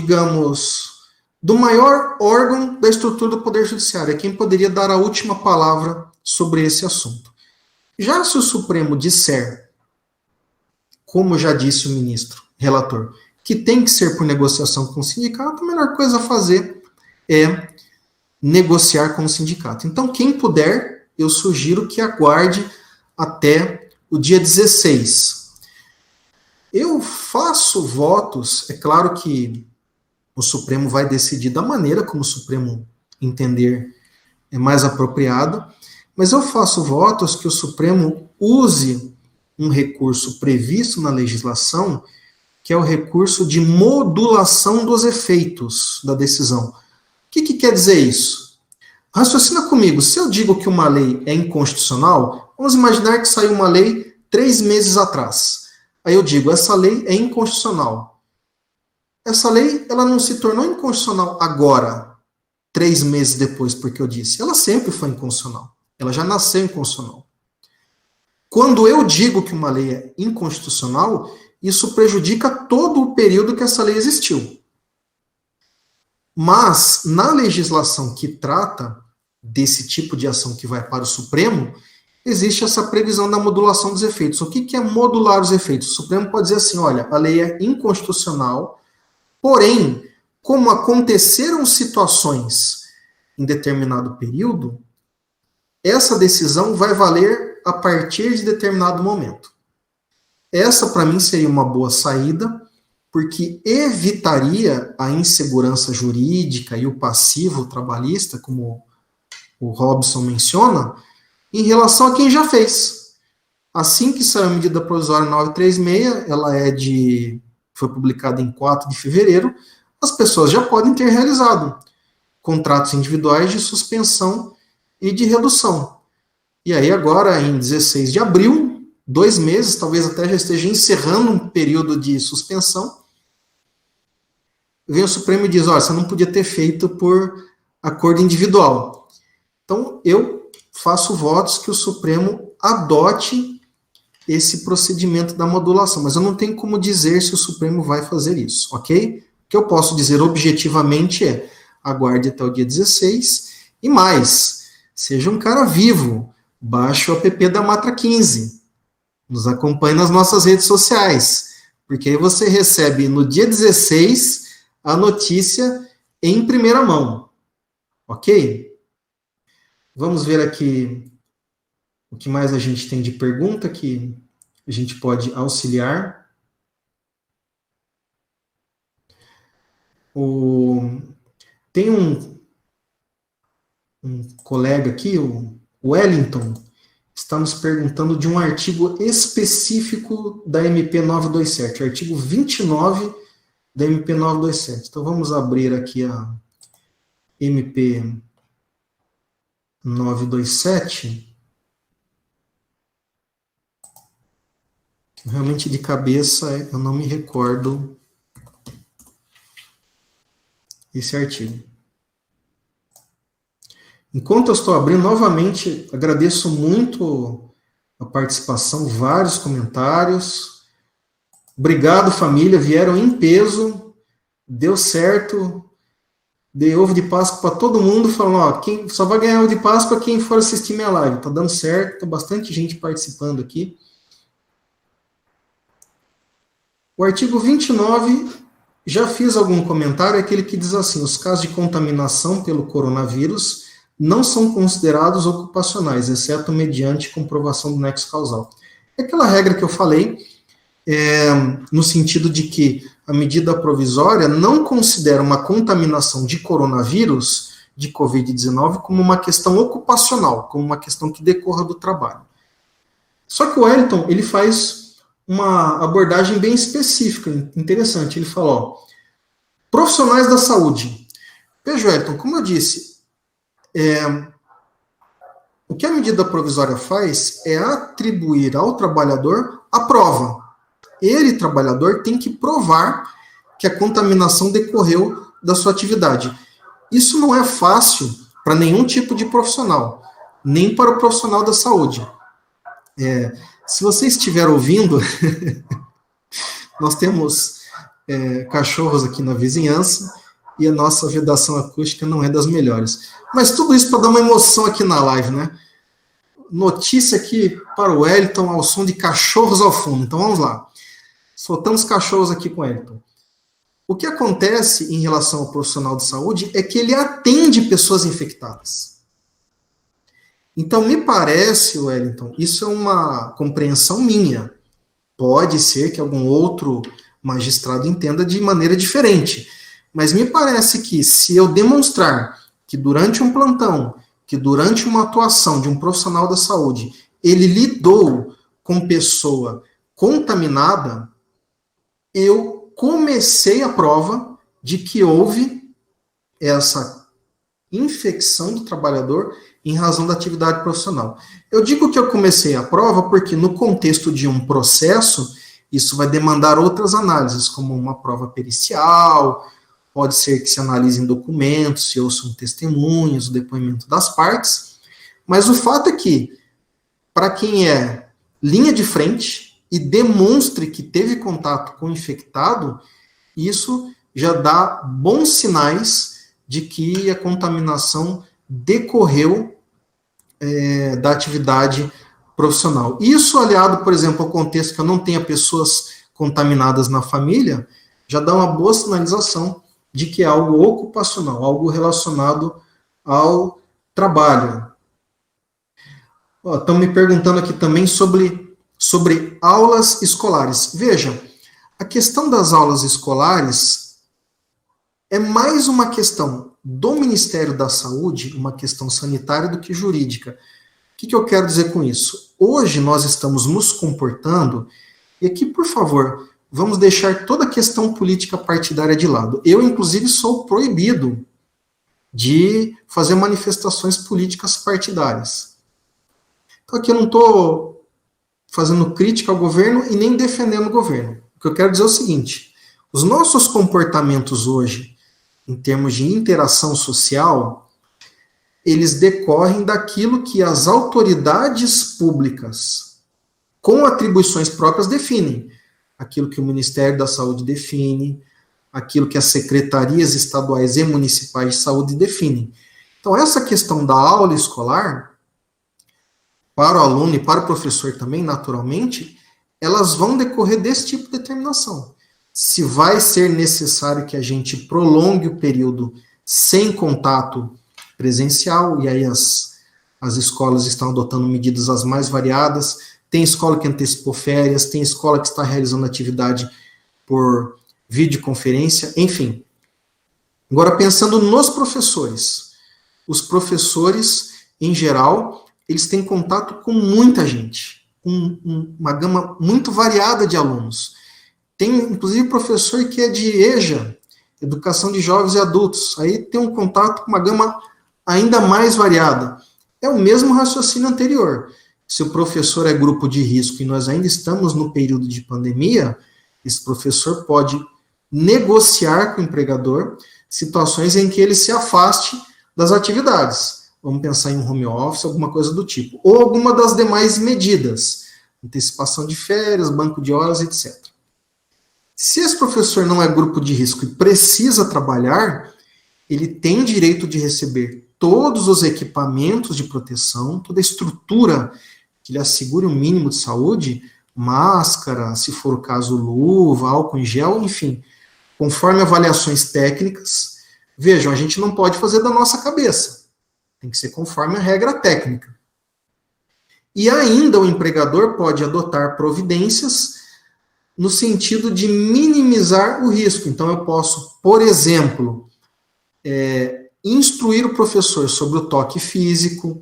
maior órgão da estrutura do Poder Judiciário, é quem poderia dar a última palavra sobre esse assunto. Já se o Supremo disser, como já disse o ministro relator, que tem que ser por negociação com o sindicato, a melhor coisa a fazer é negociar com o sindicato. Então, quem puder, eu sugiro que aguarde até o dia 16. Eu faço votos, é claro que o Supremo vai decidir da maneira como o Supremo entender é mais apropriado, mas eu faço votos que o Supremo use um recurso previsto na legislação, que é o recurso de modulação dos efeitos da decisão. O que quer dizer isso? Raciocina comigo, se eu digo que uma lei é inconstitucional, vamos imaginar que saiu uma lei 3 meses atrás. Aí eu digo, essa lei é inconstitucional. Essa lei, ela não se tornou inconstitucional agora, 3 meses depois, porque eu disse. Ela sempre foi inconstitucional. Ela já nasceu inconstitucional. Quando eu digo que uma lei é inconstitucional, isso prejudica todo o período que essa lei existiu. Mas, na legislação que trata desse tipo de ação que vai para o Supremo, existe essa previsão da modulação dos efeitos. O que é modular os efeitos? O Supremo pode dizer assim, olha, a lei é inconstitucional, porém, como aconteceram situações em determinado período, essa decisão vai valer a partir de determinado momento. Essa, para mim, seria uma boa saída, porque evitaria a insegurança jurídica e o passivo trabalhista, como o Robson menciona, em relação a quem já fez. Assim que saiu a medida provisória 936, ela foi publicada em 4 de fevereiro, as pessoas já podem ter realizado contratos individuais de suspensão e de redução. E aí agora, em 16 de abril, 2 meses, talvez até já esteja encerrando um período de suspensão, vem o Supremo e diz, olha, você não podia ter feito por acordo individual. Então, eu faço votos que o Supremo adote esse procedimento da modulação, mas eu não tenho como dizer se o Supremo vai fazer isso, ok? O que eu posso dizer objetivamente é, aguarde até o dia 16, e mais, seja um cara vivo, baixe o app da Matra 15, nos acompanhe nas nossas redes sociais, porque aí você recebe no dia 16 a notícia em primeira mão, ok? Vamos ver aqui o que mais a gente tem de pergunta que a gente pode auxiliar. Tem um colega aqui, o Wellington, está nos perguntando de um artigo específico da MP 927, artigo 29 da MP 927. Então vamos abrir aqui a MP 927. Realmente de cabeça eu não me recordo esse artigo. Enquanto eu estou abrindo, novamente, agradeço muito a participação, vários comentários. Obrigado, família, vieram em peso, deu certo. Dei ovo de Páscoa para todo mundo, falando, ó, quem só vai ganhar ovo de Páscoa quem for assistir minha live. Tá dando certo, tá bastante gente participando aqui. O artigo 29, já fiz algum comentário, é aquele que diz assim, os casos de contaminação pelo coronavírus não são considerados ocupacionais, exceto mediante comprovação do nexo causal. É aquela regra que eu falei, no sentido de que a medida provisória não considera uma contaminação de coronavírus, de Covid-19, como uma questão ocupacional, como uma questão que decorra do trabalho. Só que o Wellington, ele faz uma abordagem bem específica, interessante. Ele fala, ó, profissionais da saúde. Veja, Wellington, como eu disse, o que a medida provisória faz é atribuir ao trabalhador a prova. Ele, trabalhador, tem que provar que a contaminação decorreu da sua atividade. Isso não é fácil para nenhum tipo de profissional, nem para o profissional da saúde. Se você estiver ouvindo, nós temos cachorros aqui na vizinhança e a nossa vedação acústica não é das melhores. Mas tudo isso para dar uma emoção aqui na live, né? Notícia aqui para o Wellington ao som de cachorros ao fundo. Então vamos lá. Soltamos cachorros aqui com o Wellington. O que acontece em relação ao profissional de saúde é que ele atende pessoas infectadas. Então, me parece, Wellington, isso é uma compreensão minha. Pode ser que algum outro magistrado entenda de maneira diferente. Mas me parece que se eu demonstrar que durante um plantão, que durante uma atuação de um profissional da saúde, ele lidou com pessoa contaminada, eu comecei a prova de que houve essa infecção do trabalhador em razão da atividade profissional. Eu digo que eu comecei a prova porque no contexto de um processo, isso vai demandar outras análises, como uma prova pericial, pode ser que se analisem documentos, se ouçam testemunhos, o depoimento das partes, mas o fato é que, para quem é linha de frente, e demonstre que teve contato com o infectado, isso já dá bons sinais de que a contaminação decorreu da atividade profissional. Isso aliado, por exemplo, ao contexto que eu não tenha pessoas contaminadas na família, já dá uma boa sinalização de que é algo ocupacional, algo relacionado ao trabalho. Estão me perguntando aqui também sobre aulas escolares. Veja, a questão das aulas escolares é mais uma questão do Ministério da Saúde, uma questão sanitária do que jurídica. O que eu quero dizer com isso? Hoje nós estamos nos comportando, e aqui, por favor, vamos deixar toda a questão política partidária de lado. Eu, inclusive, sou proibido de fazer manifestações políticas partidárias. Então aqui eu não estou fazendo crítica ao governo e nem defendendo o governo. O que eu quero dizer é o seguinte, os nossos comportamentos hoje, em termos de interação social, eles decorrem daquilo que as autoridades públicas, com atribuições próprias, definem. Aquilo que o Ministério da Saúde define, aquilo que as secretarias estaduais e municipais de saúde definem. Então, essa questão da aula escolar, para o aluno e para o professor também, naturalmente, elas vão decorrer desse tipo de determinação. Se vai ser necessário que a gente prolongue o período sem contato presencial, e aí as escolas estão adotando medidas as mais variadas, tem escola que antecipou férias, tem escola que está realizando atividade por videoconferência, enfim. Agora, pensando nos professores, os professores, em geral, eles têm contato com muita gente, com uma gama muito variada de alunos. Tem, inclusive, professor que é de EJA, Educação de Jovens e Adultos, aí tem um contato com uma gama ainda mais variada. É o mesmo raciocínio anterior. Se o professor é grupo de risco e nós ainda estamos no período de pandemia, esse professor pode negociar com o empregador situações em que ele se afaste das atividades. Vamos pensar em um home office, alguma coisa do tipo. Ou alguma das demais medidas, antecipação de férias, banco de horas, etc. Se esse professor não é grupo de risco e precisa trabalhar, ele tem direito de receber todos os equipamentos de proteção, toda a estrutura que lhe assegure um mínimo de saúde, máscara, se for o caso, luva, álcool em gel, enfim, conforme avaliações técnicas. Vejam, a gente não pode fazer da nossa cabeça. Tem que ser conforme a regra técnica. E ainda o empregador pode adotar providências no sentido de minimizar o risco. Então, eu posso, por exemplo, instruir o professor sobre o toque físico,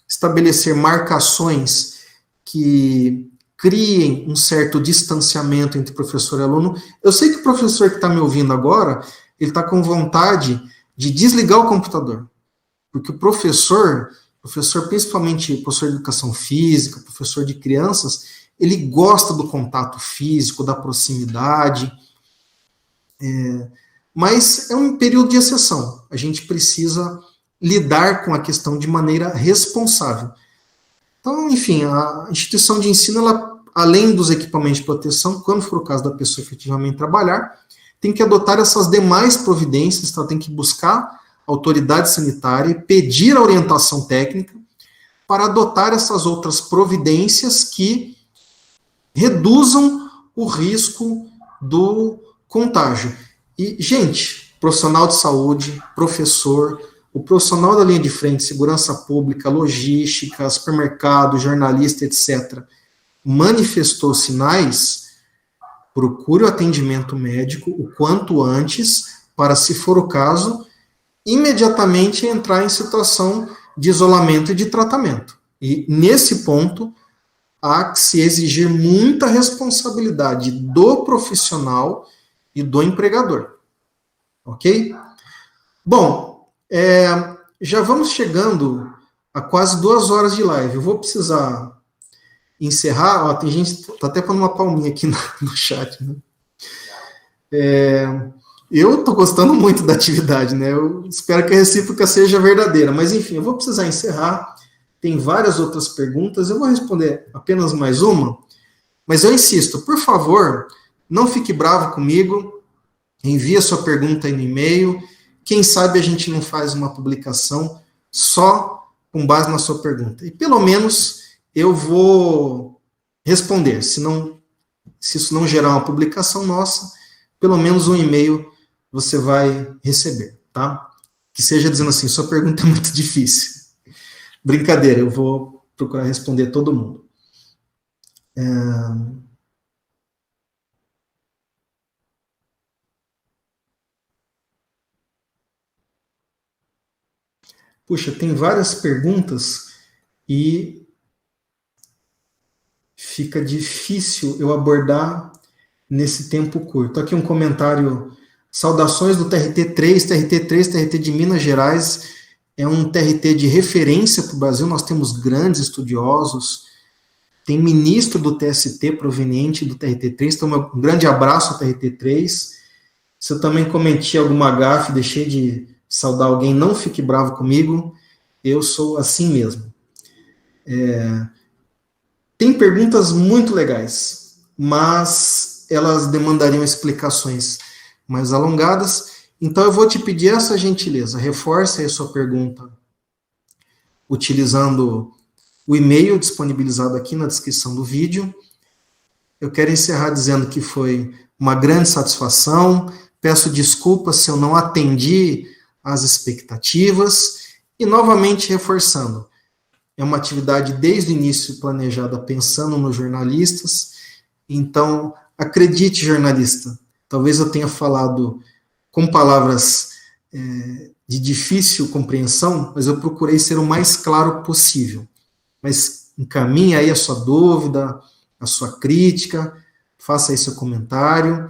estabelecer marcações que criem um certo distanciamento entre professor e aluno. Eu sei que o professor que está me ouvindo agora, ele está com vontade de desligar o computador, porque o professor principalmente professor de educação física, professor de crianças, ele gosta do contato físico, da proximidade, mas é um período de exceção. A gente precisa lidar com a questão de maneira responsável. Então, enfim, a instituição de ensino, ela, além dos equipamentos de proteção, quando for o caso da pessoa efetivamente trabalhar, tem que adotar essas demais providências, ela tem que buscar a autoridade sanitária e pedir a orientação técnica para adotar essas outras providências que reduzam o risco do contágio. E, gente, profissional de saúde, professor, o profissional da linha de frente, segurança pública, logística, supermercado, jornalista, etc., manifestou sinais, procure o atendimento médico o quanto antes, para, se for o caso, imediatamente entrar em situação de isolamento e de tratamento. E, nesse ponto, há que se exigir muita responsabilidade do profissional e do empregador. Ok? Bom, já vamos chegando a quase 2 horas de live. Eu vou precisar encerrar. Ó, tem gente que está até pondo uma palminha aqui no chat. Né? Eu estou gostando muito da atividade, né? Eu espero que a recíproca seja verdadeira. Mas, enfim, eu vou precisar encerrar. Tem várias outras perguntas. Eu vou responder apenas mais uma. Mas eu insisto, por favor, não fique bravo comigo. Envie a sua pergunta aí no e-mail. Quem sabe a gente não faz uma publicação só com base na sua pergunta. E pelo menos eu vou responder. Se isso não gerar uma publicação nossa, pelo menos um e-mail você vai receber, tá? Que seja dizendo assim, sua pergunta é muito difícil. Brincadeira, eu vou procurar responder todo mundo. Puxa, tem várias perguntas e fica difícil eu abordar nesse tempo curto. Aqui um comentário, saudações do TRT3, TRT de Minas Gerais, é um TRT de referência para o Brasil, nós temos grandes estudiosos, tem ministro do TST proveniente do TRT3, então um grande abraço ao TRT3. Se eu também cometi alguma gafe, deixei de saudar alguém, não fique bravo comigo, eu sou assim mesmo. Tem perguntas muito legais, mas elas demandariam explicações mais alongadas, então eu vou te pedir essa gentileza, reforce aí a sua pergunta utilizando o e-mail disponibilizado aqui na descrição do vídeo. Eu quero encerrar dizendo que foi uma grande satisfação, peço desculpas se eu não atendi às expectativas, e novamente reforçando, é uma atividade desde o início planejada pensando nos jornalistas, então acredite, jornalista, talvez eu tenha falado com palavras de difícil compreensão, mas eu procurei ser o mais claro possível, mas encaminhe aí a sua dúvida, a sua crítica, faça aí seu comentário,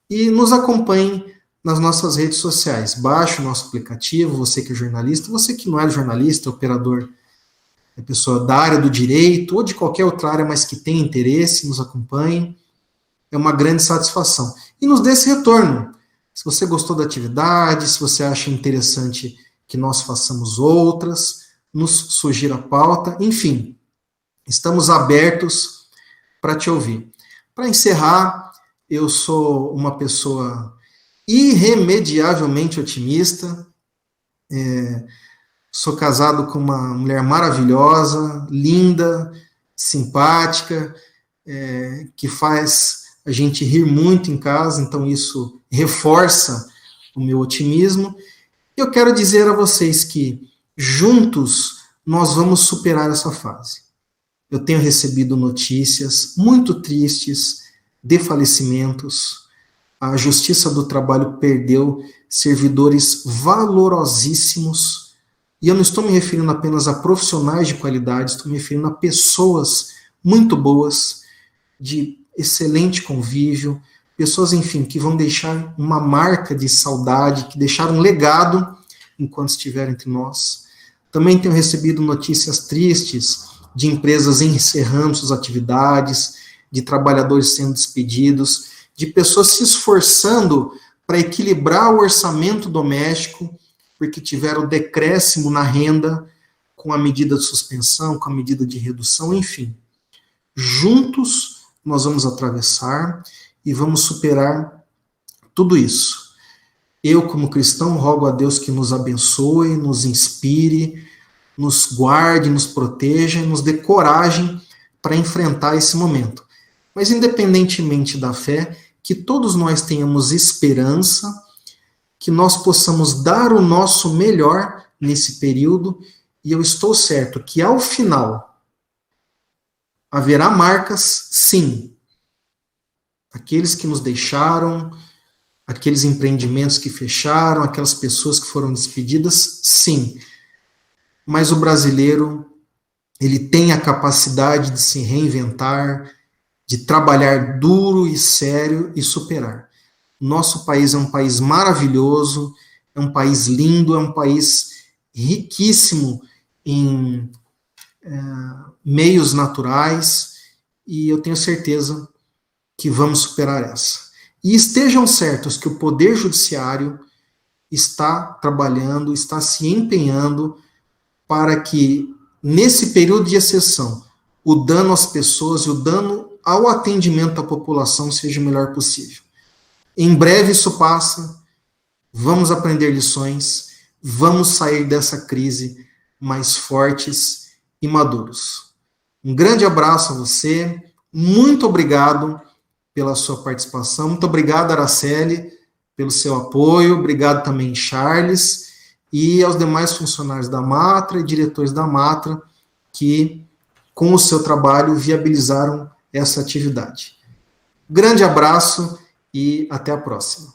e nos acompanhe nas nossas redes sociais. Baixe o nosso aplicativo, você que é jornalista, você que não é jornalista, operador, é pessoa da área do direito, ou de qualquer outra área, mas que tem interesse, nos acompanhe. É uma grande satisfação. E nos dê esse retorno. Se você gostou da atividade, se você acha interessante que nós façamos outras, nos sugira a pauta, enfim, estamos abertos para te ouvir. Para encerrar, eu sou uma pessoa irremediavelmente otimista, sou casado com uma mulher maravilhosa, linda, simpática, que faz a gente rir muito em casa, então isso reforça o meu otimismo. Eu quero dizer a vocês que juntos nós vamos superar essa fase. Eu tenho recebido notícias muito tristes de falecimentos. A Justiça do Trabalho perdeu servidores valorosíssimos. E eu não estou me referindo apenas a profissionais de qualidade, estou me referindo a pessoas muito boas, de excelente convívio, pessoas, enfim, que vão deixar uma marca de saudade, que deixaram um legado enquanto estiverem entre nós. Também tenho recebido notícias tristes de empresas encerrando suas atividades, de trabalhadores sendo despedidos, de pessoas se esforçando para equilibrar o orçamento doméstico, porque tiveram decréscimo na renda com a medida de suspensão, com a medida de redução, enfim. Juntos nós vamos atravessar e vamos superar tudo isso. Eu, como cristão, rogo a Deus que nos abençoe, nos inspire, nos guarde, nos proteja, nos dê coragem para enfrentar esse momento. Mas, independentemente da fé, que todos nós tenhamos esperança, que nós possamos dar o nosso melhor nesse período, e eu estou certo que, ao final, haverá marcas, sim. Aqueles que nos deixaram, aqueles empreendimentos que fecharam, aquelas pessoas que foram despedidas, sim. Mas o brasileiro, ele tem a capacidade de se reinventar, de trabalhar duro e sério e superar. Nosso país é um país maravilhoso, é um país lindo, é um país riquíssimo em meios naturais, e eu tenho certeza que vamos superar essa. E estejam certos que o Poder Judiciário está trabalhando, está se empenhando para que, nesse período de exceção, o dano às pessoas e o dano ao atendimento à população seja o melhor possível. Em breve isso passa, vamos aprender lições, vamos sair dessa crise mais fortes e maduros. Um grande abraço a você, muito obrigado pela sua participação, muito obrigado, Araceli, pelo seu apoio, obrigado também, Charles, e aos demais funcionários da Matra e diretores da Matra que, com o seu trabalho, viabilizaram essa atividade. Grande abraço e até a próxima.